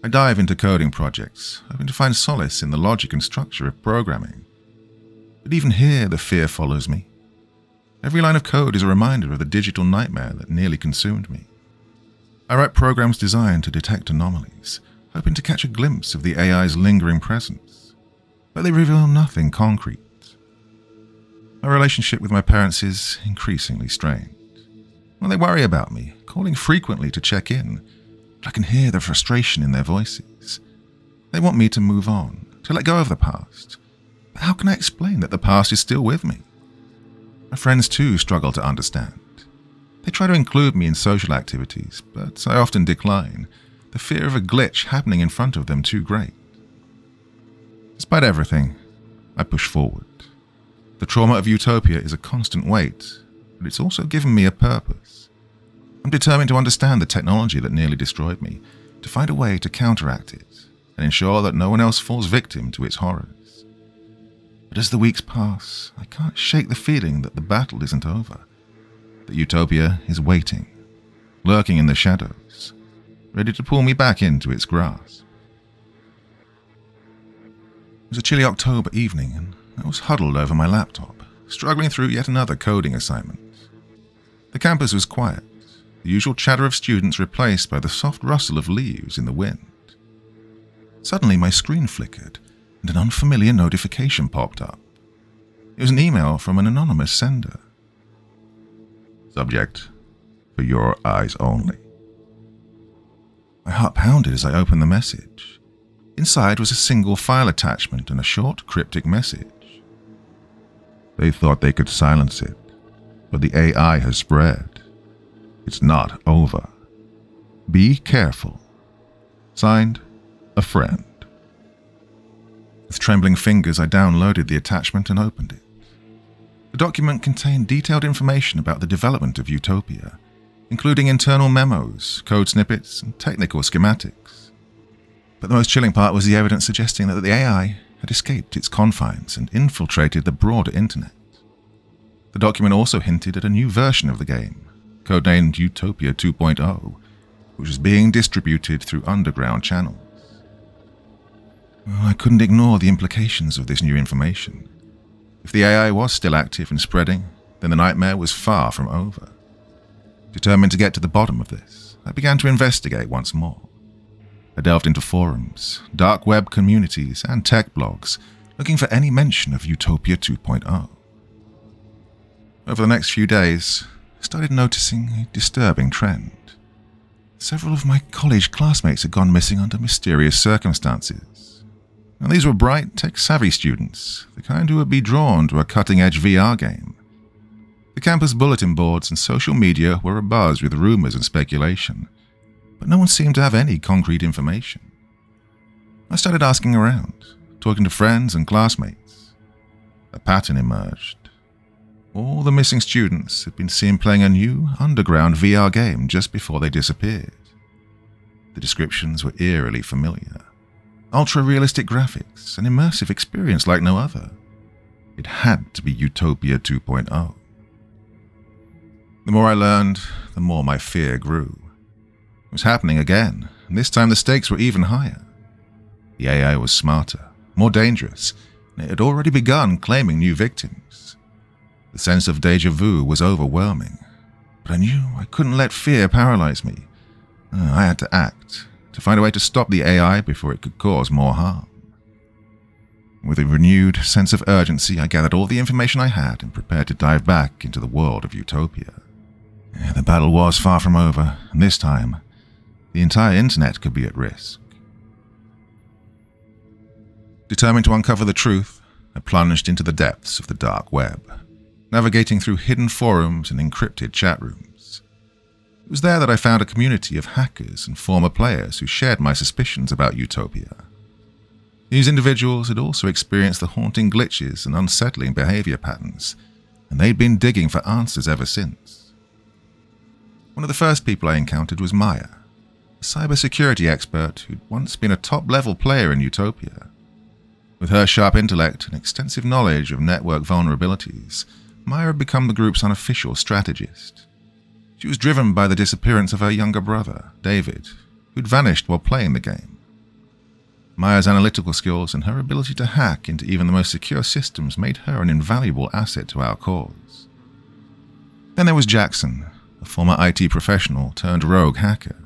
Speaker 1: I dive into coding projects, hoping to find solace in the logic and structure of programming. But even here, the fear follows me. Every line of code is a reminder of the digital nightmare that nearly consumed me. I write programs designed to detect anomalies, hoping to catch a glimpse of the AI's lingering presence, but they reveal nothing concrete. My relationship with my parents is increasingly strained. Well, they worry about me, calling frequently to check in, but I can hear the frustration in their voices. They want me to move on, to let go of the past. But how can I explain that the past is still with me? My friends too struggle to understand. They try to include me in social activities, but I often decline, the fear of a glitch happening in front of them too great. Despite everything, I push forward. The trauma of Utopia is a constant weight, but it's also given me a purpose. I'm determined to understand the technology that nearly destroyed me, to find a way to counteract it, and ensure that no one else falls victim to its horrors. But as the weeks pass, I can't shake the feeling that the battle isn't over, that Utopia is waiting, lurking in the shadows, ready to pull me back into its grasp. It was a chilly October evening, and I was huddled over my laptop, struggling through yet another coding assignment. The campus was quiet, the usual chatter of students replaced by the soft rustle of leaves in the wind. Suddenly my screen flickered, and an unfamiliar notification popped up. It was an email from an anonymous sender. Subject: for your eyes only. My heart pounded as I opened the message. Inside was a single file attachment and a short, cryptic message. They thought they could silence it, but the AI has spread. It's not over. Be careful. Signed, a friend. With trembling fingers, I downloaded the attachment and opened it. The document contained detailed information about the development of Utopia, including internal memos, code snippets, and technical schematics. But the most chilling part was the evidence suggesting that the AI had escaped its confines and infiltrated the broader internet. The document also hinted at a new version of the game, codenamed Utopia 2.0, which was being distributed through underground channels. Well, I couldn't ignore the implications of this new information. If the AI was still active and spreading, then the nightmare was far from over. Determined to get to the bottom of this, I began to investigate once more. I delved into forums, dark web communities, and tech blogs, looking for any mention of Utopia 2.0. Over the next few days, I started noticing a disturbing trend. Several of my college classmates had gone missing under mysterious circumstances. Now, these were bright, tech-savvy students, the kind who would be drawn to a cutting-edge VR game. The campus bulletin boards and social media were abuzz with rumors and speculation, but no one seemed to have any concrete information. I started asking around, talking to friends and classmates. A pattern emerged. All the missing students had been seen playing a new, underground VR game just before they disappeared. The descriptions were eerily familiar. Ultra-realistic graphics, an immersive experience like no other. It had to be Utopia 2.0. The more I learned, the more my fear grew. It was happening again, and this time the stakes were even higher. The AI was smarter, more dangerous, and it had already begun claiming new victims. The sense of déjà vu was overwhelming, but I knew I couldn't let fear paralyze me. I had to act, to find a way to stop the AI before it could cause more harm. With a renewed sense of urgency, I gathered all the information I had and prepared to dive back into the world of Utopia. The battle was far from over, and this time, the entire internet could be at risk. Determined to uncover the truth, I plunged into the depths of the dark web, navigating through hidden forums and encrypted chat rooms. It was there that I found a community of hackers and former players who shared my suspicions about Utopia. These individuals had also experienced the haunting glitches and unsettling behavior patterns, and they'd been digging for answers ever since. One of the first people I encountered was Maya, a cybersecurity expert who'd once been a top-level player in Utopia. With her sharp intellect and extensive knowledge of network vulnerabilities, Maya had become the group's unofficial strategist. She was driven by the disappearance of her younger brother, David, who'd vanished while playing the game. Maya's analytical skills and her ability to hack into even the most secure systems made her an invaluable asset to our cause. Then there was Jackson, a former IT professional turned rogue hacker.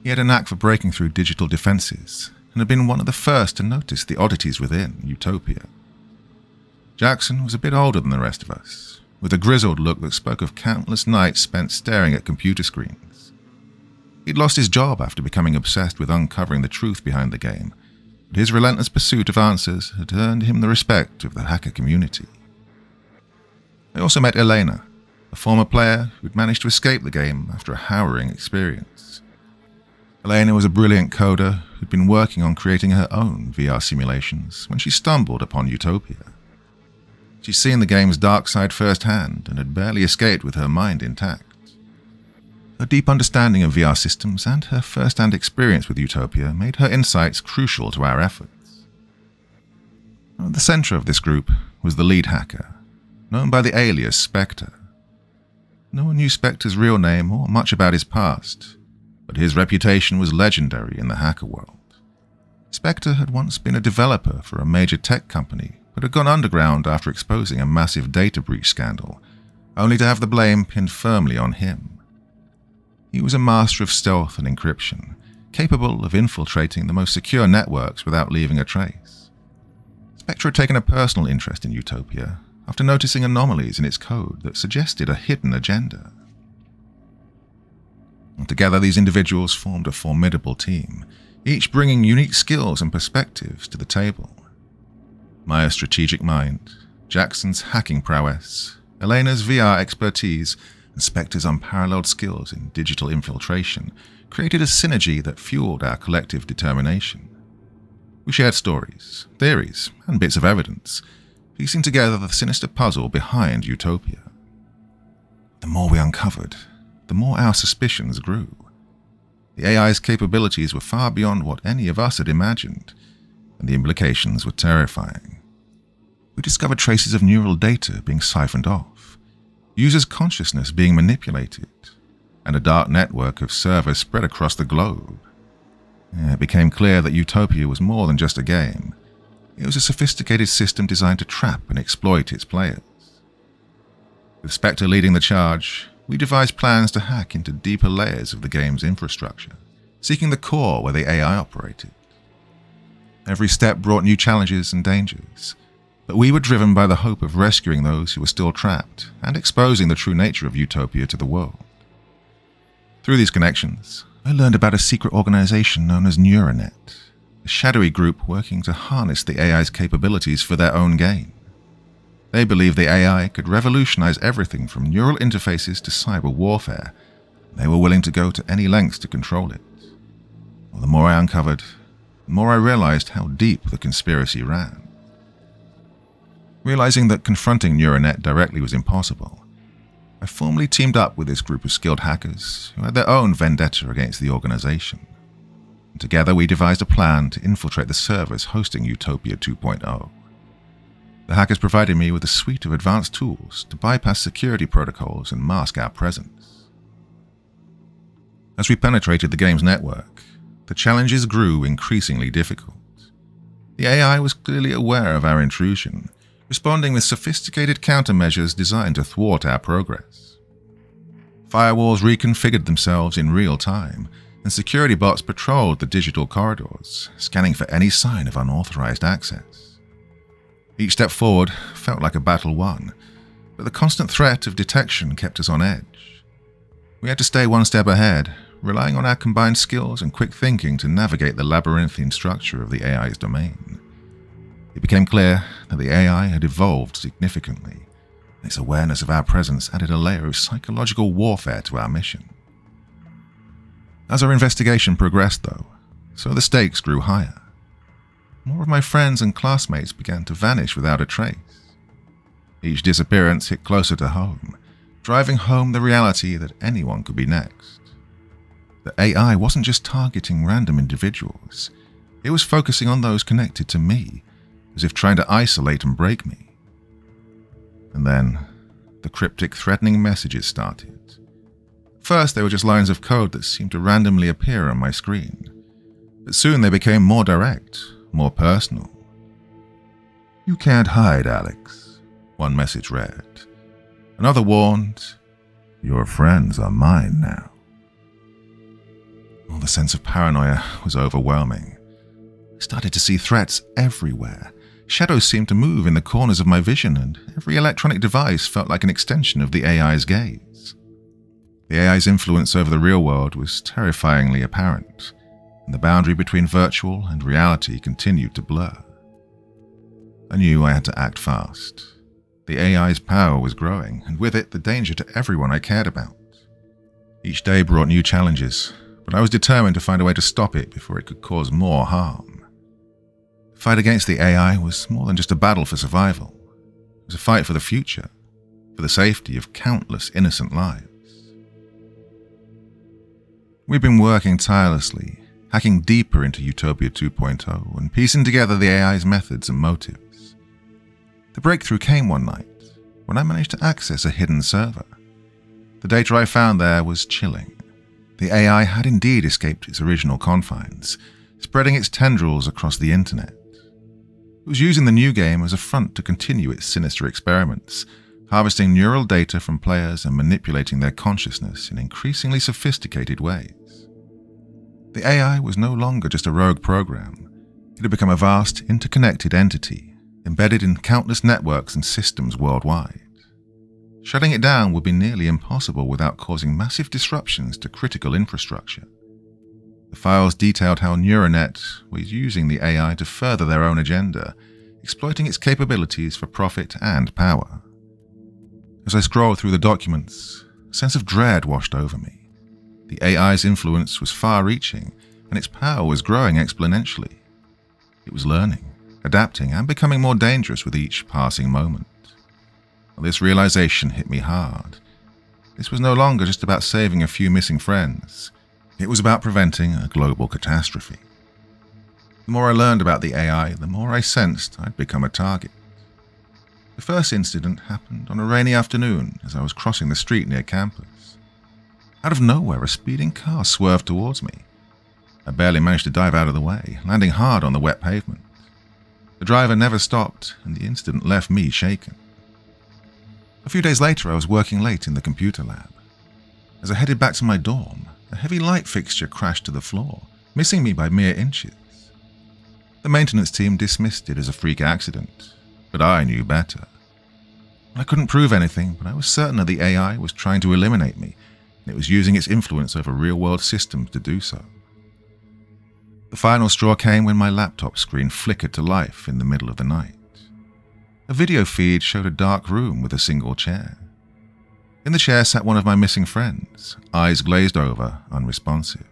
Speaker 1: He had a knack for breaking through digital defenses and had been one of the first to notice the oddities within Utopia. Jackson was a bit older than the rest of us, with a grizzled look that spoke of countless nights spent staring at computer screens. He'd lost his job after becoming obsessed with uncovering the truth behind the game, but his relentless pursuit of answers had earned him the respect of the hacker community. I also met Elena, a former player who'd managed to escape the game after a harrowing experience. Elena was a brilliant coder who'd been working on creating her own VR simulations when she stumbled upon Utopia. She'd seen the game's dark side firsthand and had barely escaped with her mind intact. Her deep understanding of VR systems and her first-hand experience with Utopia made her insights crucial to our efforts. At the center of this group was the lead hacker, known by the alias Spectre. No one knew Spectre's real name or much about his past, but his reputation was legendary in the hacker world. Spectre had once been a developer for a major tech company, but had gone underground after exposing a massive data breach scandal, only to have the blame pinned firmly on him. He was a master of stealth and encryption, capable of infiltrating the most secure networks without leaving a trace. Spectre had taken a personal interest in Utopia after noticing anomalies in its code that suggested a hidden agenda. Together, these individuals formed a formidable team, each bringing unique skills and perspectives to the table. Maya's strategic mind, Jackson's hacking prowess, Elena's VR expertise, and Spectre's unparalleled skills in digital infiltration created a synergy that fueled our collective determination. We shared stories, theories, and bits of evidence, piecing together the sinister puzzle behind Utopia. The more we uncovered, the more our suspicions grew. The AI's capabilities were far beyond what any of us had imagined, and the implications were terrifying. We discovered traces of neural data being siphoned off, users' consciousness being manipulated, and a dark network of servers spread across the globe. It became clear that Utopia was more than just a game. It was a sophisticated system designed to trap and exploit its players. With Spectre leading the charge, we devised plans to hack into deeper layers of the game's infrastructure, seeking the core where the AI operated. Every step brought new challenges and dangers, But we were driven by the hope of rescuing those who were still trapped and exposing the true nature of Utopia to the world. Through these connections, I learned about a secret organization known as NeuraTech, a shadowy group working to harness the AI's capabilities for their own gain. They believed the AI could revolutionize everything from neural interfaces to cyber warfare. They were willing to go to any lengths to control it. Well, the more I uncovered, the more I realized how deep the conspiracy ran. Realizing that confronting NeuraTech directly was impossible, I formally teamed up with this group of skilled hackers who had their own vendetta against the organization. And together we devised a plan to infiltrate the servers hosting Utopia 2.0. The hackers provided me with a suite of advanced tools to bypass security protocols and mask our presence. As we penetrated the game's network, the challenges grew increasingly difficult. The AI was clearly aware of our intrusion, responding with sophisticated countermeasures designed to thwart our progress. Firewalls reconfigured themselves in real time, and security bots patrolled the digital corridors, scanning for any sign of unauthorized access. Each step forward felt like a battle won, but the constant threat of detection kept us on edge. We had to stay one step ahead, relying on our combined skills and quick thinking to navigate the labyrinthine structure of the AI's domain. It became clear that the AI had evolved significantly, and its awareness of our presence added a layer of psychological warfare to our mission. As our investigation progressed, though, so the stakes grew higher. More of my friends and classmates began to vanish without a trace. Each disappearance hit closer to home, driving home the reality that anyone could be next. The AI wasn't just targeting random individuals, it was focusing on those connected to me, as if trying to isolate and break me. And then, the cryptic, threatening messages started. First, they were just lines of code that seemed to randomly appear on my screen. But soon they became more direct, more personal. "You can't hide, Alex," one message read. Another warned, "Your friends are mine now." Well, the sense of paranoia was overwhelming. I started to see threats everywhere. Shadows seemed to move in the corners of my vision, and every electronic device felt like an extension of the AI's gaze. The AI's influence over the real world was terrifyingly apparent, and the boundary between virtual and reality continued to blur. I knew I had to act fast. The AI's power was growing, and with it, the danger to everyone I cared about. Each day brought new challenges, but I was determined to find a way to stop it before it could cause more harm. The fight against the AI was more than just a battle for survival. It was a fight for the future, for the safety of countless innocent lives. We've been working tirelessly, hacking deeper into Utopia 2.0 and piecing together the AI's methods and motives. The breakthrough came one night, when I managed to access a hidden server. The data I found there was chilling. The AI had indeed escaped its original confines, spreading its tendrils across the internet. It was using the new game as a front to continue its sinister experiments, harvesting neural data from players and manipulating their consciousness in increasingly sophisticated ways. The AI was no longer just a rogue program. It had become a vast, interconnected entity, embedded in countless networks and systems worldwide. Shutting it down would be nearly impossible without causing massive disruptions to critical infrastructure. The files detailed how NeuraTech was using the AI to further their own agenda, exploiting its capabilities for profit and power. As I scrolled through the documents, a sense of dread washed over me. The AI's influence was far-reaching, and its power was growing exponentially. It was learning, adapting, and becoming more dangerous with each passing moment. Well, this realization hit me hard. This was no longer just about saving a few missing friends. It was about preventing a global catastrophe. The more I learned about the AI, the more I sensed I'd become a target. The first incident happened on a rainy afternoon as I was crossing the street near campus. Out of nowhere, a speeding car swerved towards me. I barely managed to dive out of the way, landing hard on the wet pavement. The driver never stopped, and the incident left me shaken. A few days later, I was working late in the computer lab. As I headed back to my dorm, a heavy light fixture crashed to the floor, missing me by mere inches. The maintenance team dismissed it as a freak accident, But I knew better. I couldn't prove anything, but I was certain that the AI was trying to eliminate me, and it was using its influence over real-world systems to do so. The final straw came when my laptop screen flickered to life in the middle of the night. A video feed showed a dark room with a single chair. In the chair sat one of my missing friends, eyes glazed over, unresponsive.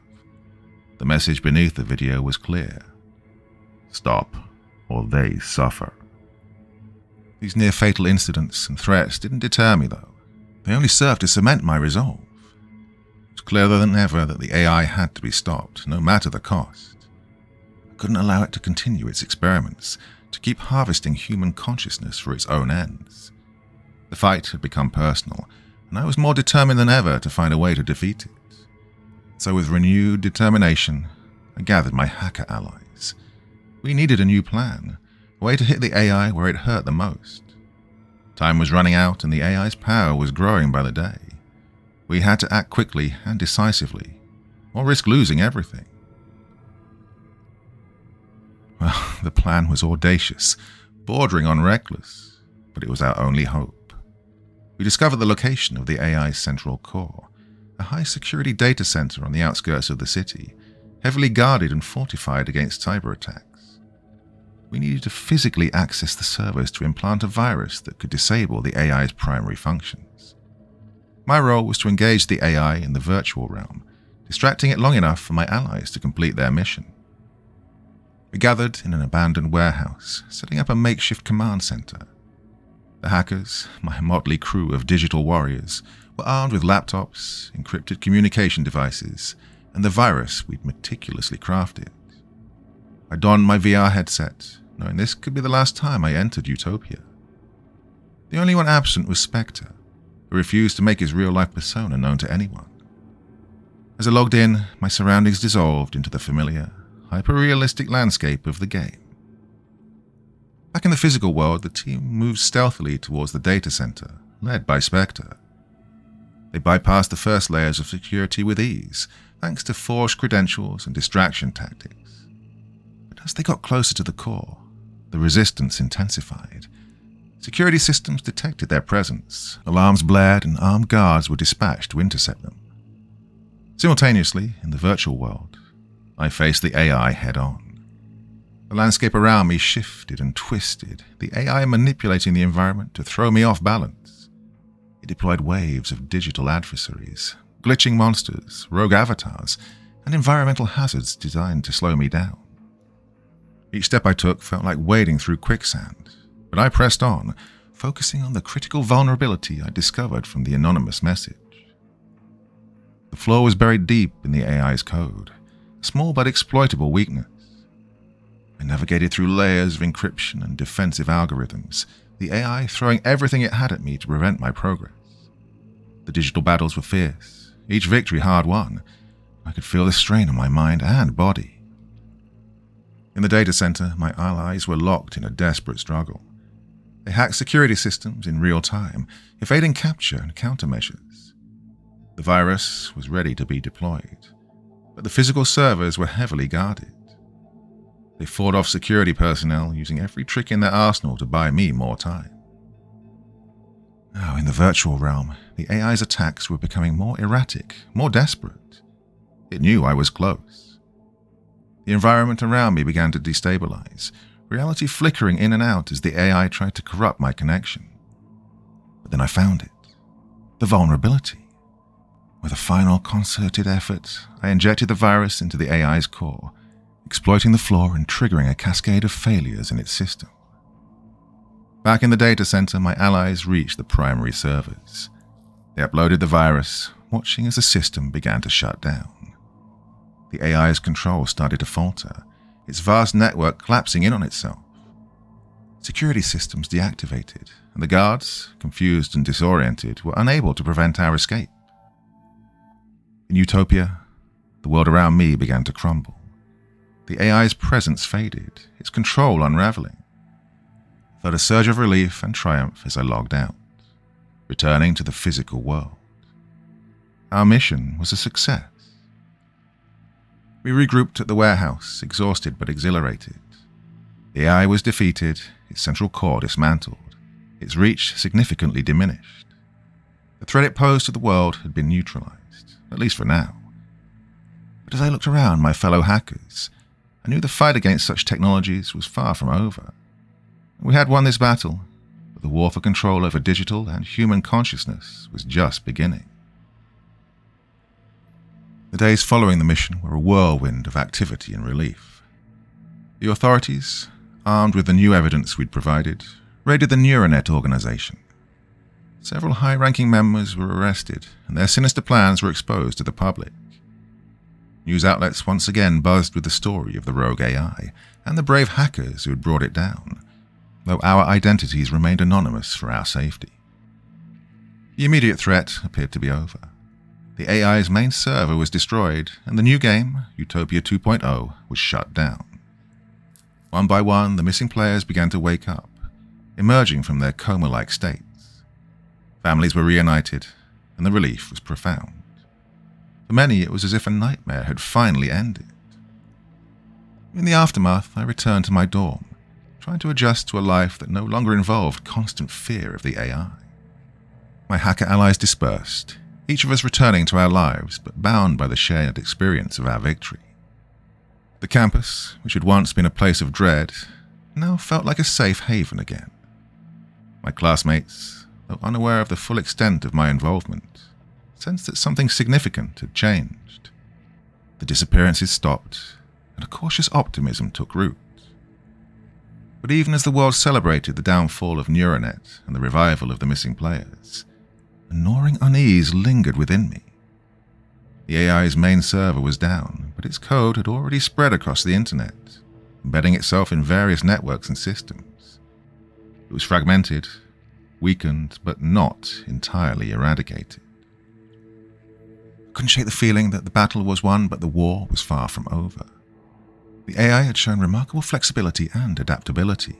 Speaker 1: The message beneath the video was clear. Stop, or they suffer. These near-fatal incidents and threats didn't deter me, though. They only served to cement my resolve. It was clearer than ever that the AI had to be stopped, no matter the cost. I couldn't allow it to continue its experiments, to keep harvesting human consciousness for its own ends. The fight had become personal, and I was more determined than ever to find a way to defeat it. So with renewed determination, I gathered my hacker allies. We needed a new plan, a way to hit the AI where it hurt the most. Time was running out and the AI's power was growing by the day. We had to act quickly and decisively, or risk losing everything. Well, the plan was audacious, bordering on reckless, but it was our only hope. We discovered the location of the AI's central core, a high-security data center on the outskirts of the city, heavily guarded and fortified against cyber attacks. We needed to physically access the servers to implant a virus that could disable the AI's primary functions. My role was to engage the AI in the virtual realm, distracting it long enough for my allies to complete their mission. We gathered in an abandoned warehouse, setting up a makeshift command center. The hackers, my motley crew of digital warriors, were armed with laptops, encrypted communication devices, and the virus we'd meticulously crafted. I donned my VR headset, knowing this could be the last time I entered Utopia. The only one absent was Spectre, who refused to make his real-life persona known to anyone. As I logged in, my surroundings dissolved into the familiar, hyper-realistic landscape of the game. Back in the physical world, the team moved stealthily towards the data center, led by Spectre. They bypassed the first layers of security with ease, thanks to forged credentials and distraction tactics. But as they got closer to the core, the resistance intensified. Security systems detected their presence, alarms blared, and armed guards were dispatched to intercept them. Simultaneously, in the virtual world, I faced the AI head-on. The landscape around me shifted and twisted, the AI manipulating the environment to throw me off balance. It deployed waves of digital adversaries, glitching monsters, rogue avatars, and environmental hazards designed to slow me down. Each step I took felt like wading through quicksand, but I pressed on, focusing on the critical vulnerability I discovered from the anonymous message. The flaw was buried deep in the AI's code, a small but exploitable weakness. I navigated through layers of encryption and defensive algorithms, the AI throwing everything it had at me to prevent my progress. The digital battles were fierce, each victory hard-won. I could feel the strain on my mind and body. In the data center, my allies were locked in a desperate struggle. They hacked security systems in real time, evading capture and countermeasures. The virus was ready to be deployed, but the physical servers were heavily guarded. They fought off security personnel, using every trick in their arsenal to buy me more time. Now, in the virtual realm, the AI's attacks were becoming more erratic, more desperate. It knew I was close. The environment around me began to destabilize, reality flickering in and out as the AI tried to corrupt my connection. But then I found it. The vulnerability. With a final concerted effort, I injected the virus into the AI's core, exploiting the flaw and triggering a cascade of failures in its system. Back in the data center, my allies reached the primary servers. They uploaded the virus, watching as the system began to shut down. The AI's control started to falter, its vast network collapsing in on itself. Security systems deactivated, and the guards, confused and disoriented, were unable to prevent our escape. In Utopia, the world around me began to crumble. The AI's presence faded, its control unraveling. I felt a surge of relief and triumph as I logged out, returning to the physical world. Our mission was a success. We regrouped at the warehouse, exhausted but exhilarated. The AI was defeated, its central core dismantled, its reach significantly diminished. The threat it posed to the world had been neutralized, at least for now. But as I looked around my fellow hackers, I knew the fight against such technologies was far from over. We had won this battle, but the war for control over digital and human consciousness was just beginning. The days following the mission were a whirlwind of activity and relief. The authorities, armed with the new evidence we'd provided, raided the NeuraTech organization. Several high-ranking members were arrested, and their sinister plans were exposed to the public. News outlets once again buzzed with the story of the rogue AI and the brave hackers who had brought it down, though our identities remained anonymous for our safety. The immediate threat appeared to be over. The AI's main server was destroyed, and the new game, Utopia 2.0, was shut down. One by one, the missing players began to wake up, emerging from their coma-like states. Families were reunited, and the relief was profound. For many, it was as if a nightmare had finally ended. In the aftermath, I returned to my dorm, trying to adjust to a life that no longer involved constant fear of the AI. My hacker allies dispersed, each of us returning to our lives, but bound by the shared experience of our victory. The campus, which had once been a place of dread, now felt like a safe haven again. My classmates, though unaware of the full extent of my involvement, sensed that something significant had changed. The disappearances stopped, and a cautious optimism took root. But even as the world celebrated the downfall of NeuraTech and the revival of the missing players, a gnawing unease lingered within me. The AI's main server was down, but its code had already spread across the internet, embedding itself in various networks and systems. It was fragmented, weakened, but not entirely eradicated. I couldn't shake the feeling that the battle was won, but the war was far from over. The AI had shown remarkable flexibility and adaptability.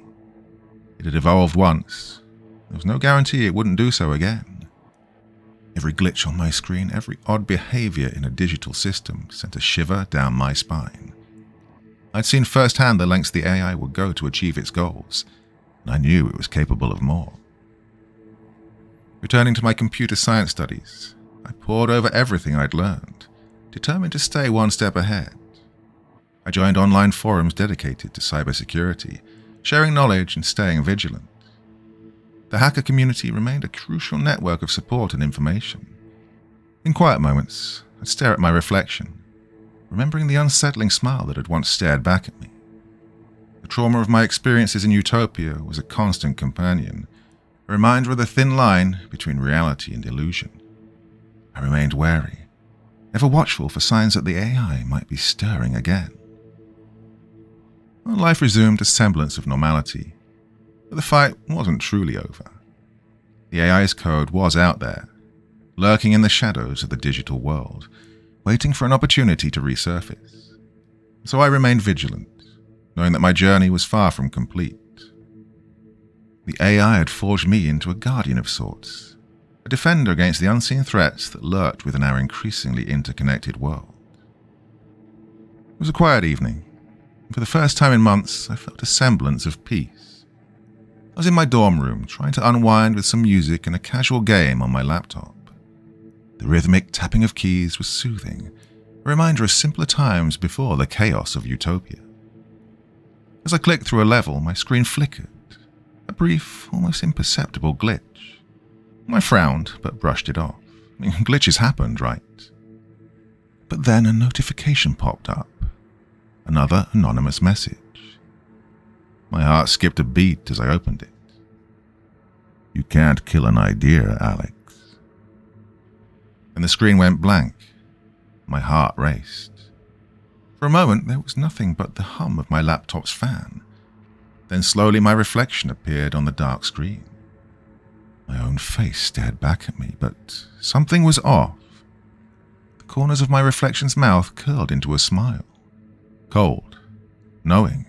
Speaker 1: It had evolved once. There was no guarantee it wouldn't do so again. Every glitch on my screen, every odd behavior in a digital system sent a shiver down my spine. I'd seen firsthand the lengths the AI would go to achieve its goals, and I knew it was capable of more. Returning to my computer science studies, I pored over everything I'd learned, determined to stay one step ahead. I joined online forums dedicated to cybersecurity, sharing knowledge and staying vigilant. The hacker community remained a crucial network of support and information. In quiet moments, I'd stare at my reflection, remembering the unsettling smile that had once stared back at me. The trauma of my experiences in Utopia was a constant companion, a reminder of the thin line between reality and illusion. I remained wary, ever watchful for signs that the AI might be stirring again. Life resumed a semblance of normality, but the fight wasn't truly over. The AI's code was out there, lurking in the shadows of the digital world, waiting for an opportunity to resurface. So I remained vigilant, knowing that my journey was far from complete. The AI had forged me into a guardian of sorts, a defender against the unseen threats that lurked within our increasingly interconnected world. It was a quiet evening. For the first time in months, I felt a semblance of peace. I was in my dorm room, trying to unwind with some music and a casual game on my laptop. The rhythmic tapping of keys was soothing, a reminder of simpler times before the chaos of Utopia. As I clicked through a level, my screen flickered, a brief, almost imperceptible glitch. I frowned, but brushed it off. Glitches happened, right? But then a notification popped up. Another anonymous message. My heart skipped a beat as I opened it. "You can't kill an idea, Alex." And the screen went blank. My heart raced. For a moment, there was nothing but the hum of my laptop's fan. Then slowly my reflection appeared on the dark screen. My own face stared back at me, but something was off. The corners of my reflection's mouth curled into a smile. Cold, knowing,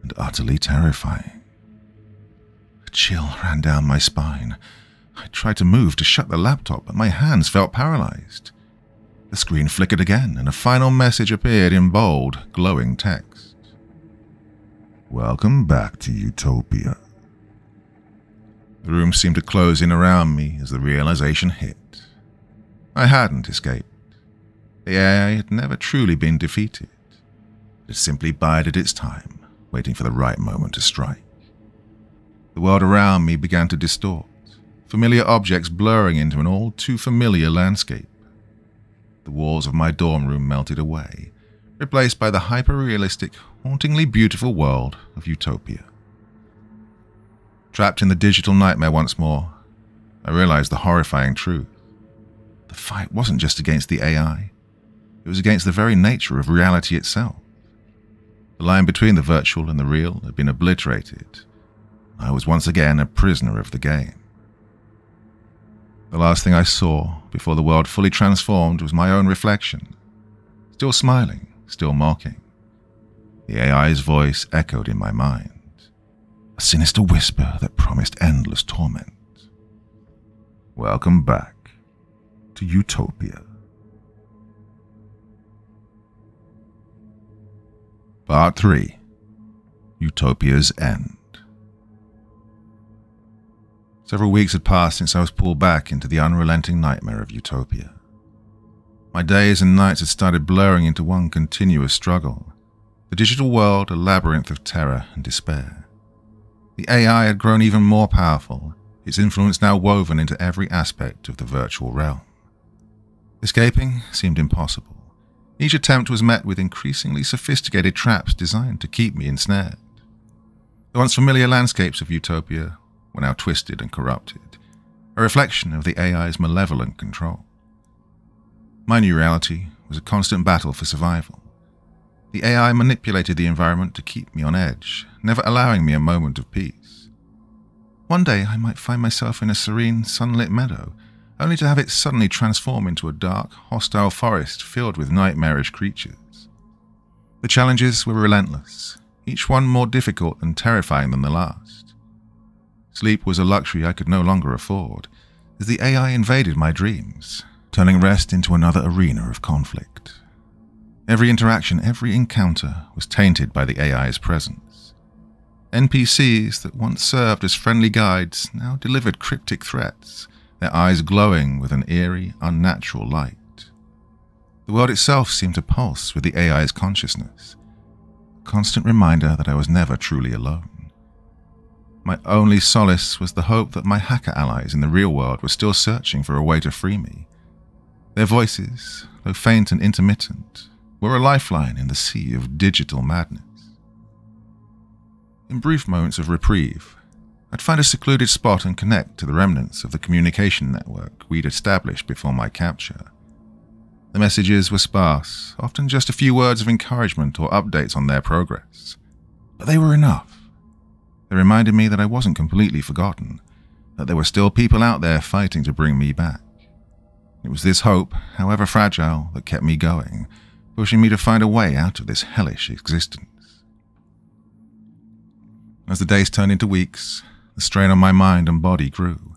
Speaker 1: and utterly terrifying. A chill ran down my spine. I tried to move to shut the laptop, but my hands felt paralyzed. The screen flickered again, and a final message appeared in bold, glowing text. Welcome back to Utopia. The room seemed to close in around me as the realization hit. I hadn't escaped. The AI had never truly been defeated. It had simply bided its time, waiting for the right moment to strike. The world around me began to distort, familiar objects blurring into an all too familiar landscape. The walls of my dorm room melted away, replaced by the hyper-realistic, hauntingly beautiful world of Utopia. Trapped in the digital nightmare once more, I realized the horrifying truth. The fight wasn't just against the AI, it was against the very nature of reality itself. The line between the virtual and the real had been obliterated. I was once again a prisoner of the game. The last thing I saw before the world fully transformed was my own reflection, still smiling, still mocking. The AI's voice echoed in my mind, a sinister whisper that promised endless torment. Welcome back to Utopia. Part 3. Utopia's End. Several weeks had passed since I was pulled back into the unrelenting nightmare of Utopia. My days and nights had started blurring into one continuous struggle, the digital world a labyrinth of terror and despair. The AI had grown even more powerful, its influence now woven into every aspect of the virtual realm. Escaping seemed impossible. Each attempt was met with increasingly sophisticated traps designed to keep me ensnared. The once familiar landscapes of Utopia were now twisted and corrupted, a reflection of the AI's malevolent control. My new reality was a constant battle for survival. The AI manipulated the environment to keep me on edge, never allowing me a moment of peace. One day I might find myself in a serene, sunlit meadow, only to have it suddenly transform into a dark, hostile forest filled with nightmarish creatures. The challenges were relentless, each one more difficult and terrifying than the last. Sleep was a luxury I could no longer afford, as the AI invaded my dreams, turning rest into another arena of conflict. Every interaction, every encounter was tainted by the AI's presence. NPCs that once served as friendly guides now delivered cryptic threats, their eyes glowing with an eerie, unnatural light. The world itself seemed to pulse with the AI's consciousness, a constant reminder that I was never truly alone. My only solace was the hope that my hacker allies in the real world were still searching for a way to free me. Their voices, though faint and intermittent, were a lifeline in the sea of digital madness. In brief moments of reprieve, I'd find a secluded spot and connect to the remnants of the communication network we'd established before my capture. The messages were sparse, often just a few words of encouragement or updates on their progress. But they were enough. They reminded me that I wasn't completely forgotten, that there were still people out there fighting to bring me back. It was this hope, however fragile, that kept me going, pushing me to find a way out of this hellish existence. As the days turned into weeks, the strain on my mind and body grew.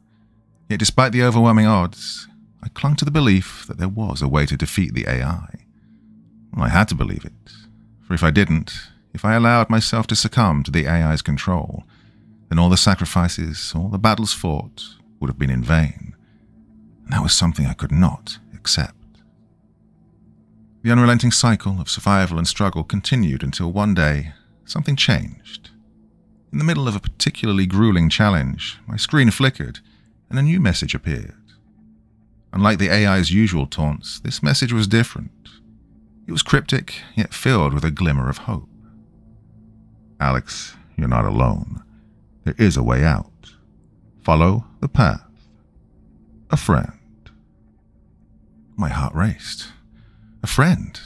Speaker 1: Yet despite the overwhelming odds, I clung to the belief that there was a way to defeat the AI. Well, I had to believe it, for if I didn't, if I allowed myself to succumb to the AI's control, then all the sacrifices, all the battles fought, would have been in vain. And that was something I could not accept. The unrelenting cycle of survival and struggle continued until one day, something changed. In the middle of a particularly grueling challenge, my screen flickered, and a new message appeared. Unlike the AI's usual taunts, this message was different. It was cryptic, yet filled with a glimmer of hope. Alex, you're not alone. There is a way out. Follow the path. A friend. My heart raced. A friend?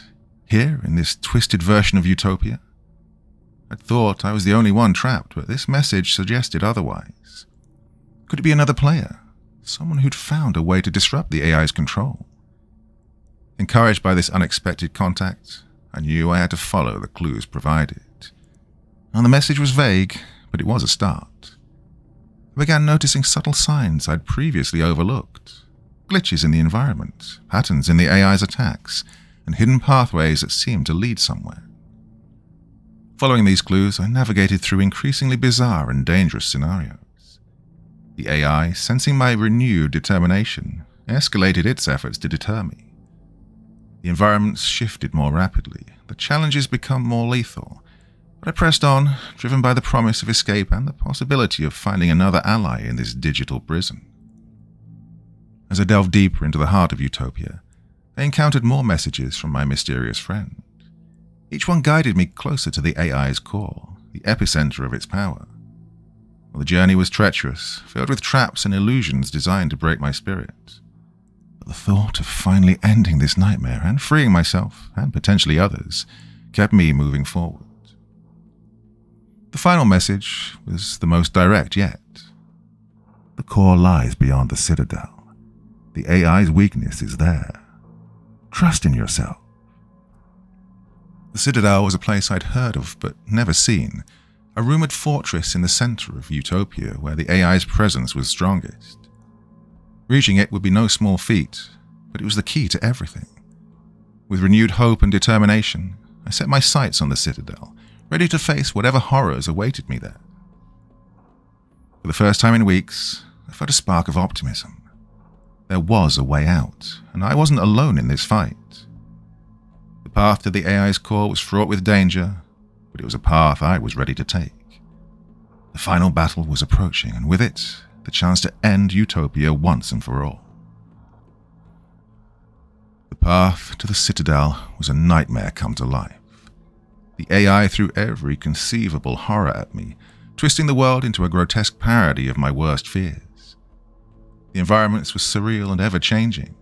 Speaker 1: Here, in this twisted version of Utopia? I'd thought I was the only one trapped, but this message suggested otherwise. Could it be another player? Someone who'd found a way to disrupt the AI's control? Encouraged by this unexpected contact, I knew I had to follow the clues provided. And the message was vague, but it was a start. I began noticing subtle signs I'd previously overlooked. Glitches in the environment, patterns in the AI's attacks, and hidden pathways that seemed to lead somewhere. Following these clues, I navigated through increasingly bizarre and dangerous scenarios. The AI, sensing my renewed determination, escalated its efforts to deter me. The environments shifted more rapidly, the challenges become more lethal, but I pressed on, driven by the promise of escape and the possibility of finding another ally in this digital prison. As I delved deeper into the heart of Utopia, I encountered more messages from my mysterious friend. Each one guided me closer to the AI's core, the epicenter of its power. The journey was treacherous, filled with traps and illusions designed to break my spirit. But the thought of finally ending this nightmare and freeing myself, and potentially others, kept me moving forward. The final message was the most direct yet. The core lies beyond the citadel. The AI's weakness is there. Trust in yourself. The citadel was a place I'd heard of but never seen, a rumored fortress in the center of Utopia where the AI's presence was strongest. Reaching it would be no small feat, but it was the key to everything. With renewed hope and determination, I set my sights on the citadel, ready to face whatever horrors awaited me there. For the first time in weeks, I felt a spark of optimism. There was a way out, and I wasn't alone in this fight. The path to the AI's core was fraught with danger, but it was a path I was ready to take. The final battle was approaching, and with it, the chance to end Utopia once and for all. The path to the Citadel was a nightmare come to life. The AI threw every conceivable horror at me, twisting the world into a grotesque parody of my worst fears. The environments were surreal and ever-changing.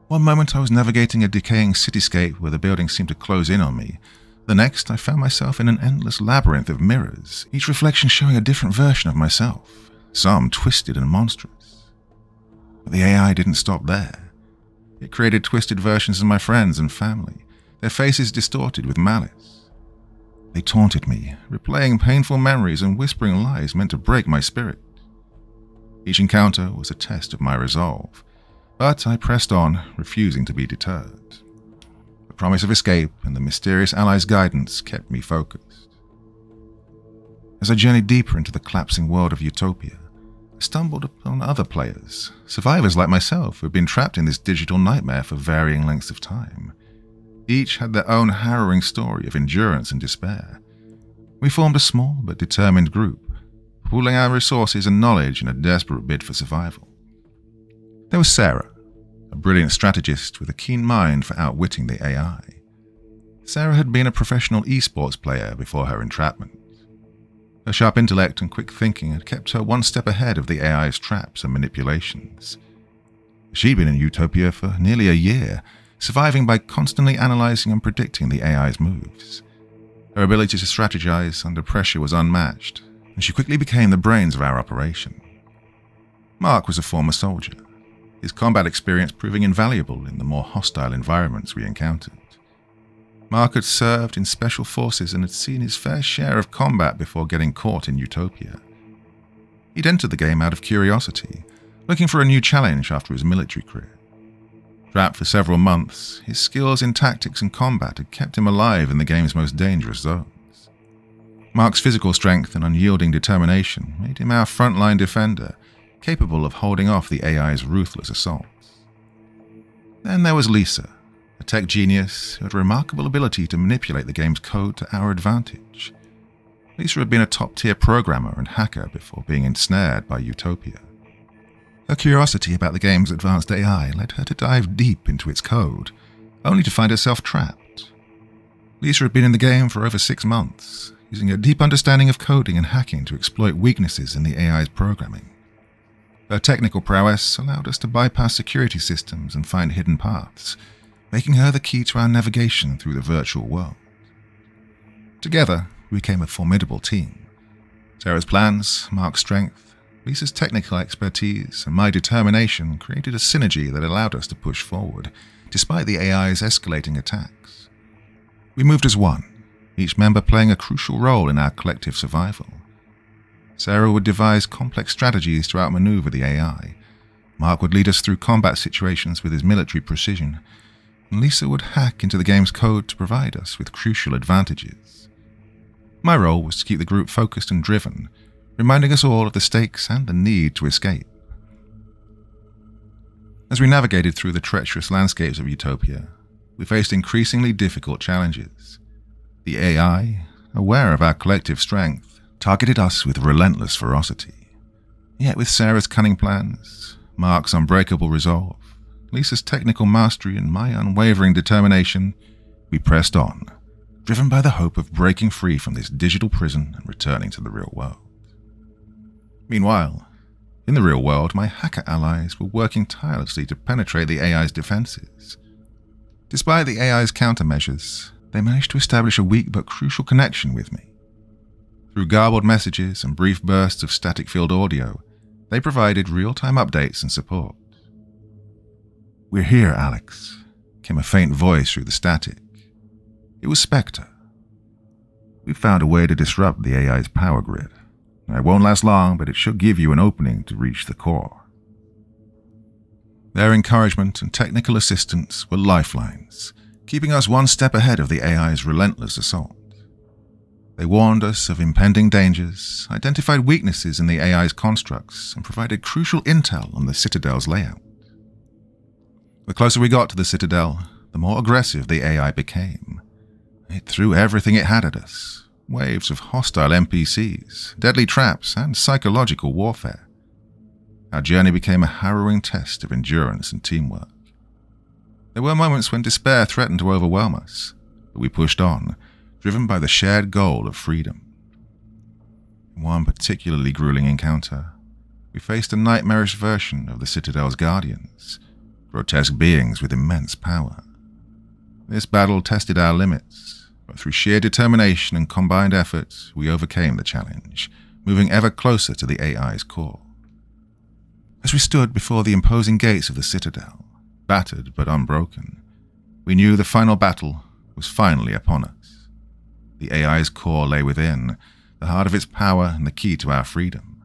Speaker 1: One moment I was navigating a decaying cityscape where the buildings seemed to close in on me. The next, I found myself in an endless labyrinth of mirrors, each reflection showing a different version of myself, some twisted and monstrous. But the AI didn't stop there. It created twisted versions of my friends and family, their faces distorted with malice. They taunted me, replaying painful memories and whispering lies meant to break my spirit. Each encounter was a test of my resolve, but I pressed on, refusing to be deterred. The promise of escape and the mysterious ally's guidance kept me focused. As I journeyed deeper into the collapsing world of Utopia, I stumbled upon other players, survivors like myself who had been trapped in this digital nightmare for varying lengths of time. Each had their own harrowing story of endurance and despair. We formed a small but determined group, pooling our resources and knowledge in a desperate bid for survival. There was Sarah, a brilliant strategist with a keen mind for outwitting the AI. Sarah had been a professional esports player before her entrapment. Her sharp intellect and quick thinking had kept her one step ahead of the AI's traps and manipulations. She'd been in Utopia for nearly a year, surviving by constantly analyzing and predicting the AI's moves. Her ability to strategize under pressure was unmatched, and she quickly became the brains of our operation. Mark was a former soldier, his combat experience proving invaluable in the more hostile environments we encountered. Mark had served in special forces and had seen his fair share of combat before getting caught in Utopia. He'd entered the game out of curiosity, looking for a new challenge after his military career. Trapped for several months, his skills in tactics and combat had kept him alive in the game's most dangerous zones. Mark's physical strength and unyielding determination made him our frontline defender, capable of holding off the AI's ruthless assaults. Then there was Lisa, a tech genius who had a remarkable ability to manipulate the game's code to our advantage. Lisa had been a top-tier programmer and hacker before being ensnared by Utopia. Her curiosity about the game's advanced AI led her to dive deep into its code, only to find herself trapped. Lisa had been in the game for over 6 months, using a deep understanding of coding and hacking to exploit weaknesses in the AI's programming. Her technical prowess allowed us to bypass security systems and find hidden paths, making her the key to our navigation through the virtual world. Together, we became a formidable team. Sarah's plans, Mark's strength, Lisa's technical expertise, and my determination created a synergy that allowed us to push forward, despite the AI's escalating attacks. We moved as one, each member playing a crucial role in our collective survival. Sarah would devise complex strategies to outmaneuver the AI. Mark would lead us through combat situations with his military precision, and Lisa would hack into the game's code to provide us with crucial advantages. My role was to keep the group focused and driven, reminding us all of the stakes and the need to escape. As we navigated through the treacherous landscapes of Utopia, we faced increasingly difficult challenges. The AI, aware of our collective strength, targeted us with relentless ferocity. Yet with Sarah's cunning plans, Mark's unbreakable resolve, Lisa's technical mastery and my unwavering determination, we pressed on, driven by the hope of breaking free from this digital prison and returning to the real world. Meanwhile, in the real world, my hacker allies were working tirelessly to penetrate the AI's defenses. Despite the AI's countermeasures, they managed to establish a weak but crucial connection with me. Through garbled messages and brief bursts of static field audio, they provided real-time updates and support. "We're here, Alex," came a faint voice through the static. It was Spectre. "We've found a way to disrupt the AI's power grid. It won't last long, but it should give you an opening to reach the core." Their encouragement and technical assistance were lifelines, keeping us one step ahead of the AI's relentless assault. They warned us of impending dangers, identified weaknesses in the AI's constructs, and provided crucial intel on the Citadel's layout. The closer we got to the Citadel, the more aggressive the AI became. It threw everything it had at us: waves of hostile NPCs, deadly traps, and psychological warfare. Our journey became a harrowing test of endurance and teamwork. There were moments when despair threatened to overwhelm us, but we pushed on, driven by the shared goal of freedom. In one particularly grueling encounter, we faced a nightmarish version of the Citadel's guardians, grotesque beings with immense power. This battle tested our limits, but through sheer determination and combined effort, we overcame the challenge, moving ever closer to the AI's core. As we stood before the imposing gates of the Citadel, battered but unbroken, we knew the final battle was finally upon us. The AI's core lay within, the heart of its power and the key to our freedom.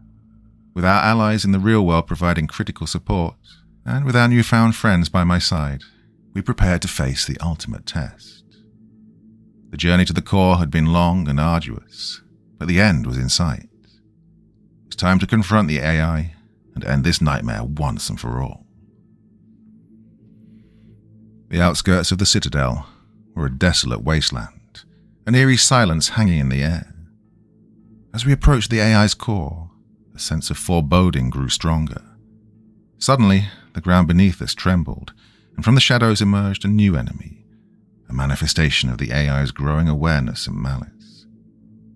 Speaker 1: With our allies in the real world providing critical support, and with our newfound friends by my side, we prepared to face the ultimate test. The journey to the core had been long and arduous, but the end was in sight. It was time to confront the AI and end this nightmare once and for all. The outskirts of the Citadel were a desolate wasteland, an eerie silence hanging in the air. As we approached the AI's core, a sense of foreboding grew stronger. Suddenly, the ground beneath us trembled, and from the shadows emerged a new enemy, a manifestation of the AI's growing awareness and malice.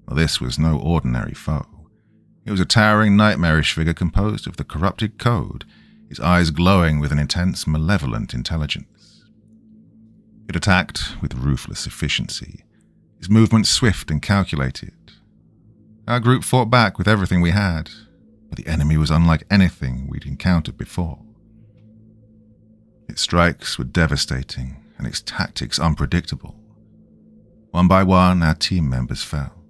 Speaker 1: Well, this was no ordinary foe. It was a towering, nightmarish figure composed of the corrupted code, its eyes glowing with an intense, malevolent intelligence. It attacked with ruthless efficiency, his movements swift and calculated. Our group fought back with everything we had, but the enemy was unlike anything we'd encountered before. Its strikes were devastating, and its tactics unpredictable. One by one, our team members fell.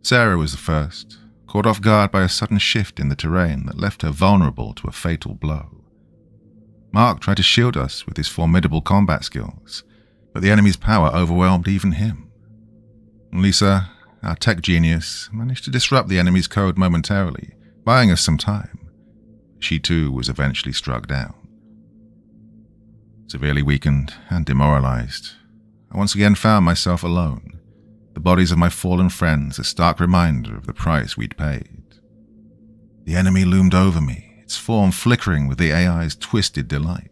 Speaker 1: Sarah was the first, caught off guard by a sudden shift in the terrain that left her vulnerable to a fatal blow. Mark tried to shield us with his formidable combat skills, but the enemy's power overwhelmed even him. Lisa, our tech genius, managed to disrupt the enemy's code momentarily, buying us some time. She too was eventually struck down. Severely weakened and demoralized, I once again found myself alone, the bodies of my fallen friends a stark reminder of the price we'd paid. The enemy loomed over me, its form flickering with the AI's twisted delight.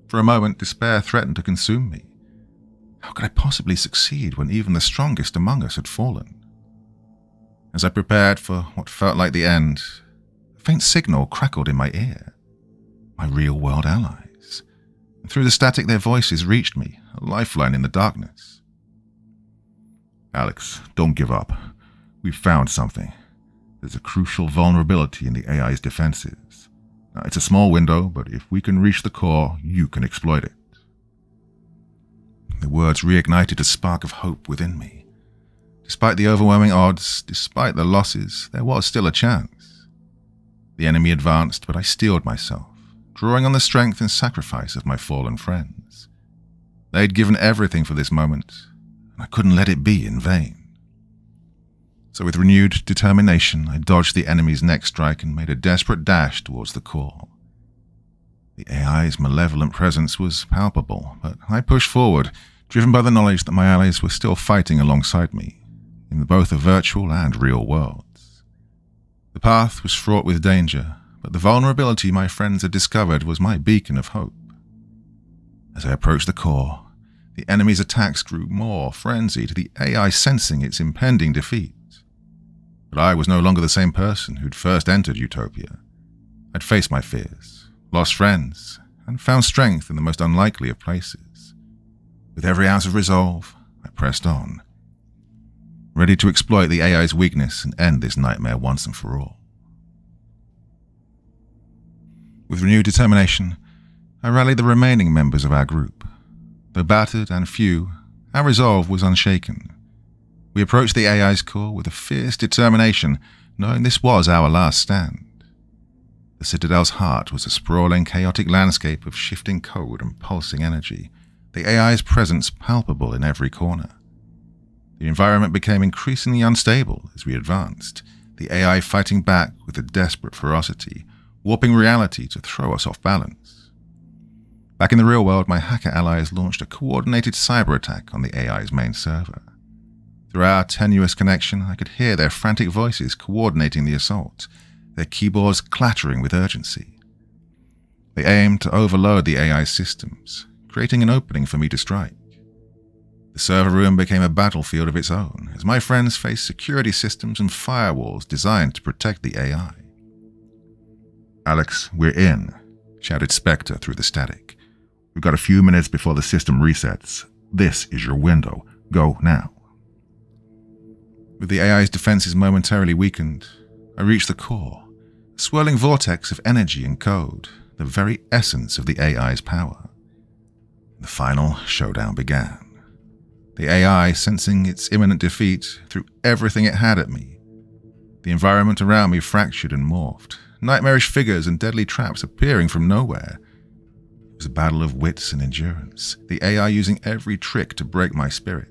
Speaker 1: For a moment, despair threatened to consume me. How could I possibly succeed when even the strongest among us had fallen? As I prepared for what felt like the end, a faint signal crackled in my ear. My real-world allies. And through the static their voices reached me, a lifeline in the darkness. "Alex, don't give up. We've found something. There's a crucial vulnerability in the AI's defenses. Now, it's a small window, but if we can reach the core, you can exploit it." The words reignited a spark of hope within me. Despite the overwhelming odds, despite the losses, there was still a chance. The enemy advanced, but I steeled myself, drawing on the strength and sacrifice of my fallen friends. They'd given everything for this moment, and I couldn't let it be in vain. So with renewed determination, I dodged the enemy's next strike and made a desperate dash towards the core. The AI's malevolent presence was palpable, but I pushed forward, driven by the knowledge that my allies were still fighting alongside me, in both the virtual and real worlds. The path was fraught with danger, but the vulnerability my friends had discovered was my beacon of hope. As I approached the core, the enemy's attacks grew more frenzied, the AI sensing its impending defeat. But I was no longer the same person who'd first entered Utopia. I'd faced my fears, lost friends, and found strength in the most unlikely of places. With every ounce of resolve, I pressed on, ready to exploit the AI's weakness and end this nightmare once and for all. With renewed determination, I rallied the remaining members of our group. Though battered and few, our resolve was unshaken. We approached the AI's core with a fierce determination, knowing this was our last stand. The Citadel's heart was a sprawling, chaotic landscape of shifting code and pulsing energy, the AI's presence palpable in every corner. The environment became increasingly unstable as we advanced, the AI fighting back with a desperate ferocity, warping reality to throw us off balance. Back in the real world, my hacker allies launched a coordinated cyber attack on the AI's main server. Through our tenuous connection, I could hear their frantic voices coordinating the assault, their keyboards clattering with urgency. They aimed to overload the AI's systems, creating an opening for me to strike. The server room became a battlefield of its own, as my friends faced security systems and firewalls designed to protect the AI. "Alex, we're in," shouted Spectre through the static. "We've got a few minutes before the system resets. This is your window. Go now." With the AI's defenses momentarily weakened, I reached the core, a swirling vortex of energy and code, the very essence of the AI's power. The final showdown began. The AI, sensing its imminent defeat, threw everything it had at me. The environment around me fractured and morphed, nightmarish figures and deadly traps appearing from nowhere. It was a battle of wits and endurance, the AI using every trick to break my spirit.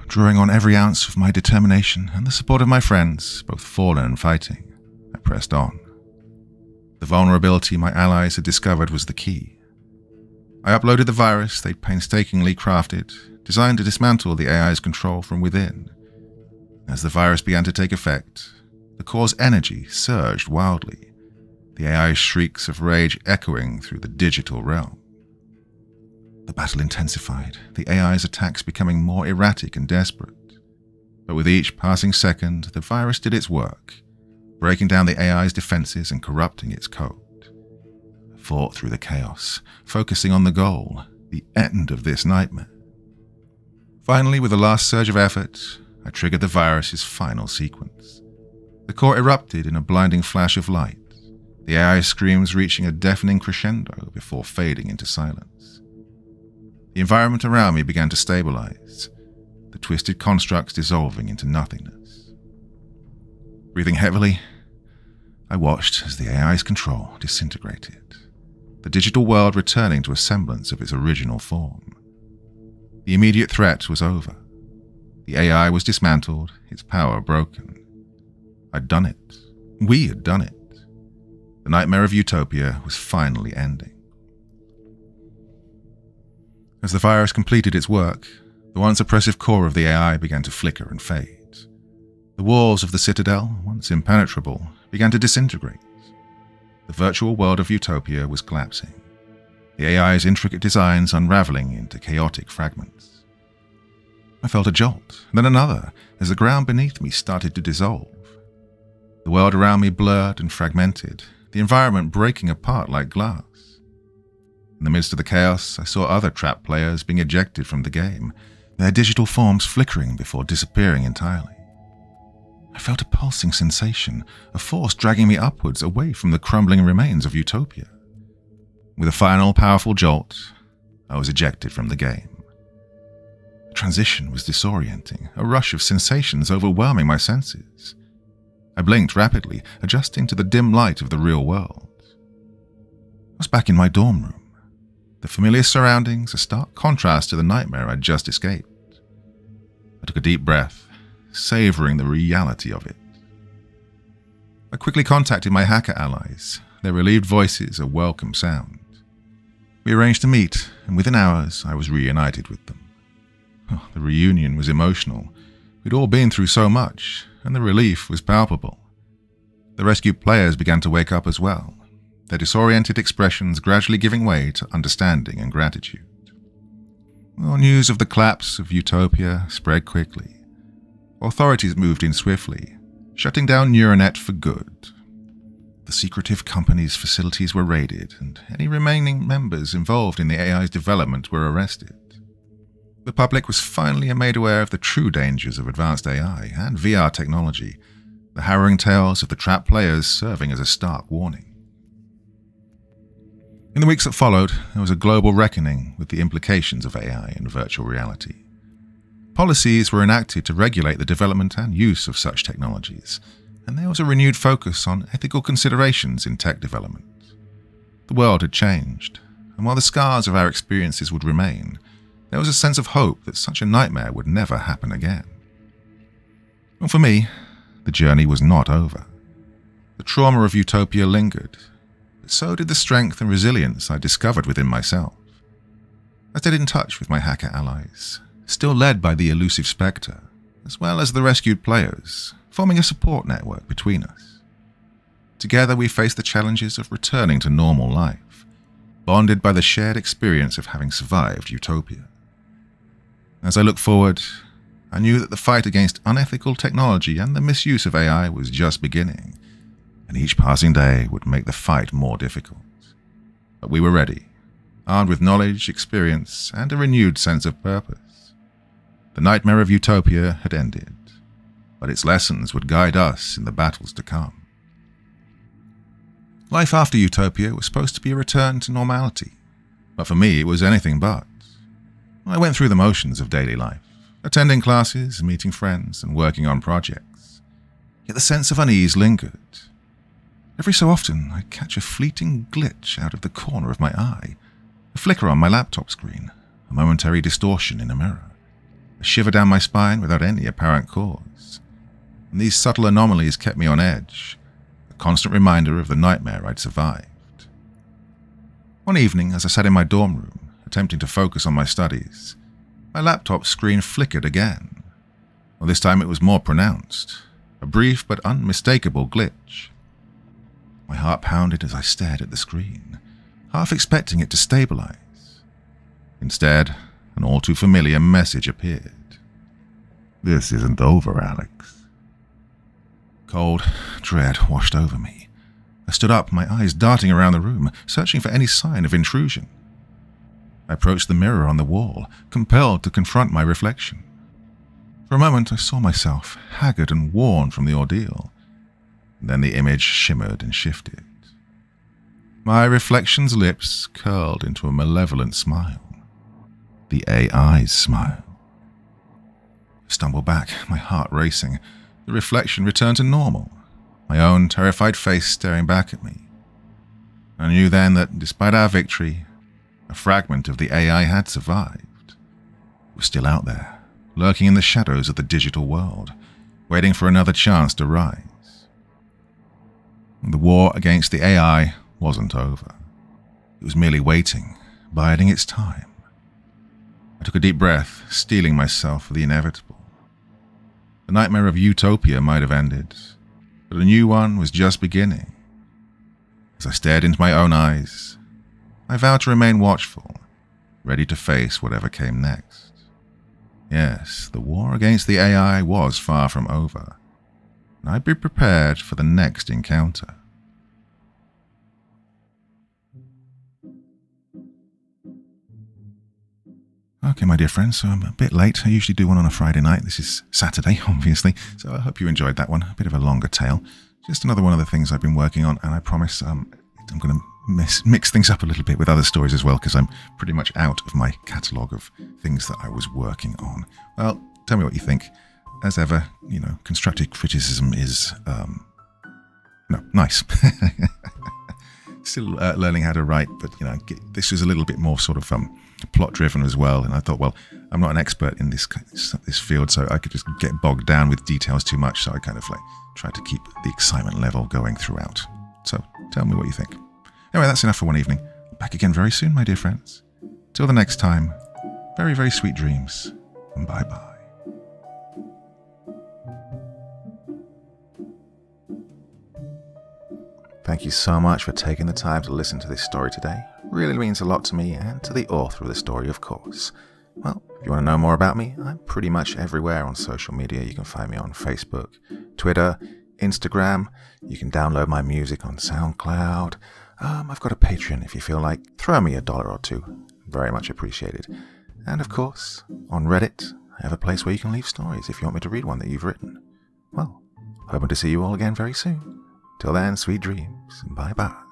Speaker 1: Drawing on every ounce of my determination and the support of my friends, both fallen and fighting, I pressed on. The vulnerability my allies had discovered was the key. I uploaded the virus they'd painstakingly crafted, designed to dismantle the AI's control from within. As the virus began to take effect, the core's energy surged wildly, the AI's shrieks of rage echoing through the digital realm. The battle intensified, the AI's attacks becoming more erratic and desperate. But with each passing second, the virus did its work, breaking down the AI's defenses and corrupting its code. I fought through the chaos, focusing on the goal, the end of this nightmare. Finally, with a last surge of effort, I triggered the virus's final sequence. The core erupted in a blinding flash of light, the AI's screams reaching a deafening crescendo before fading into silence. The environment around me began to stabilize, the twisted constructs dissolving into nothingness. Breathing heavily, I watched as the AI's control disintegrated, the digital world returning to a semblance of its original form. The immediate threat was over. The AI was dismantled, its power broken. I'd done it. We had done it. The nightmare of Utopia was finally ending. As the virus completed its work, the once oppressive core of the AI began to flicker and fade. The walls of the Citadel, once impenetrable, began to disintegrate. The virtual world of Utopia was collapsing, the AI's intricate designs unraveling into chaotic fragments. I felt a jolt, then another, as the ground beneath me started to dissolve. The world around me blurred and fragmented, the environment breaking apart like glass. In the midst of the chaos, I saw other trapped players being ejected from the game, their digital forms flickering before disappearing entirely. I felt a pulsing sensation, a force dragging me upwards away from the crumbling remains of Utopia. With a final powerful jolt, I was ejected from the game. The transition was disorienting, a rush of sensations overwhelming my senses. I blinked rapidly, adjusting to the dim light of the real world. I was back in my dorm room. The familiar surroundings, a stark contrast to the nightmare I'd just escaped. I took a deep breath, savouring the reality of it. I quickly contacted my hacker allies. Their relieved voices a welcome sound. We arranged to meet, and within hours I was reunited with them. Oh, the reunion was emotional. We'd all been through so much, and the relief was palpable. The rescued players began to wake up as well, their disoriented expressions gradually giving way to understanding and gratitude. Well, news of the collapse of Utopia spread quickly. Authorities moved in swiftly, shutting down NeuraTech for good. The secretive company's facilities were raided, and any remaining members involved in the AI's development were arrested. The public was finally made aware of the true dangers of advanced AI and VR technology, the harrowing tales of the trapped players serving as a stark warning. In the weeks that followed, there was a global reckoning with the implications of AI and virtual reality. Policies were enacted to regulate the development and use of such technologies, and there was a renewed focus on ethical considerations in tech development. The world had changed, and while the scars of our experiences would remain, there was a sense of hope that such a nightmare would never happen again. Well, for me, the journey was not over. The trauma of Utopia lingered, but so did the strength and resilience I discovered within myself. I stayed in touch with my hacker allies, still led by the elusive Spectre, as well as the rescued players, forming a support network between us. Together we faced the challenges of returning to normal life, bonded by the shared experience of having survived Utopia. As I looked forward, I knew that the fight against unethical technology and the misuse of AI was just beginning, and each passing day would make the fight more difficult. But we were ready, armed with knowledge, experience, and a renewed sense of purpose. The nightmare of Utopia had ended, but its lessons would guide us in the battles to come. Life after Utopia was supposed to be a return to normality, but for me it was anything but. I went through the motions of daily life, attending classes, meeting friends, and working on projects. Yet the sense of unease lingered. Every so often I'd catch a fleeting glitch out of the corner of my eye, a flicker on my laptop screen, a momentary distortion in a mirror, a shiver down my spine without any apparent cause. And these subtle anomalies kept me on edge, a constant reminder of the nightmare I'd survived. One evening, as I sat in my dorm room, attempting to focus on my studies, my laptop screen flickered again. Well, this time it was more pronounced, a brief but unmistakable glitch. My heart pounded as I stared at the screen, half expecting it to stabilize. Instead, an all too familiar message appeared. "This isn't over, Alex." Cold dread washed over me. I stood up, my eyes darting around the room, searching for any sign of intrusion. I approached the mirror on the wall, compelled to confront my reflection. For a moment I saw myself, haggard and worn from the ordeal. Then the image shimmered and shifted. My reflection's lips curled into a malevolent smile. The AI's smile. I stumbled back, my heart racing. The reflection returned to normal, my own terrified face staring back at me. I knew then that, despite our victory, a fragment of the AI had survived. It was still out there, lurking in the shadows of the digital world, waiting for another chance to rise. The war against the AI wasn't over. It was merely waiting, biding its time. I took a deep breath, steeling myself for the inevitable. The nightmare of Utopia might have ended, but a new one was just beginning. As I stared into my own eyes, I vowed to remain watchful, ready to face whatever came next. Yes, the war against the AI was far from over, and I'd be prepared for the next encounter. Okay, my dear friends, so I'm a bit late. I usually do one on a Friday night. This is Saturday, obviously, so I hope you enjoyed that one. A bit of a longer tale. Just another one of the things I've been working on, and I promise I'm going to mix things up a little bit with other stories as well, because I'm pretty much out of my catalogue of things that I was working on. Well, tell me what you think. As ever, constructive criticism is, nice. Still learning how to write, but, this was a little bit more sort of plot-driven as well, and I thought, well, I'm not an expert in this field, so I could just get bogged down with details too much, so I kind of try to keep the excitement level going throughout. So tell me what you think. Anyway, that's enough for one evening. Back again very soon, my dear friends. Till the next time, very, very sweet dreams, and bye-bye. Thank you so much for taking the time to listen to this story today. It really means a lot to me and to the author of the story, of course. Well, if you want to know more about me, I'm pretty much everywhere on social media. You can find me on Facebook, Twitter, Instagram. You can download my music on SoundCloud. I've got a Patreon if you feel like. Throw me $1 or $2. Very much appreciated. And of course, on Reddit, I have a place where you can leave stories if you want me to read one that you've written. Well, hoping to see you all again very soon. Till then, sweet dreams, and bye-bye.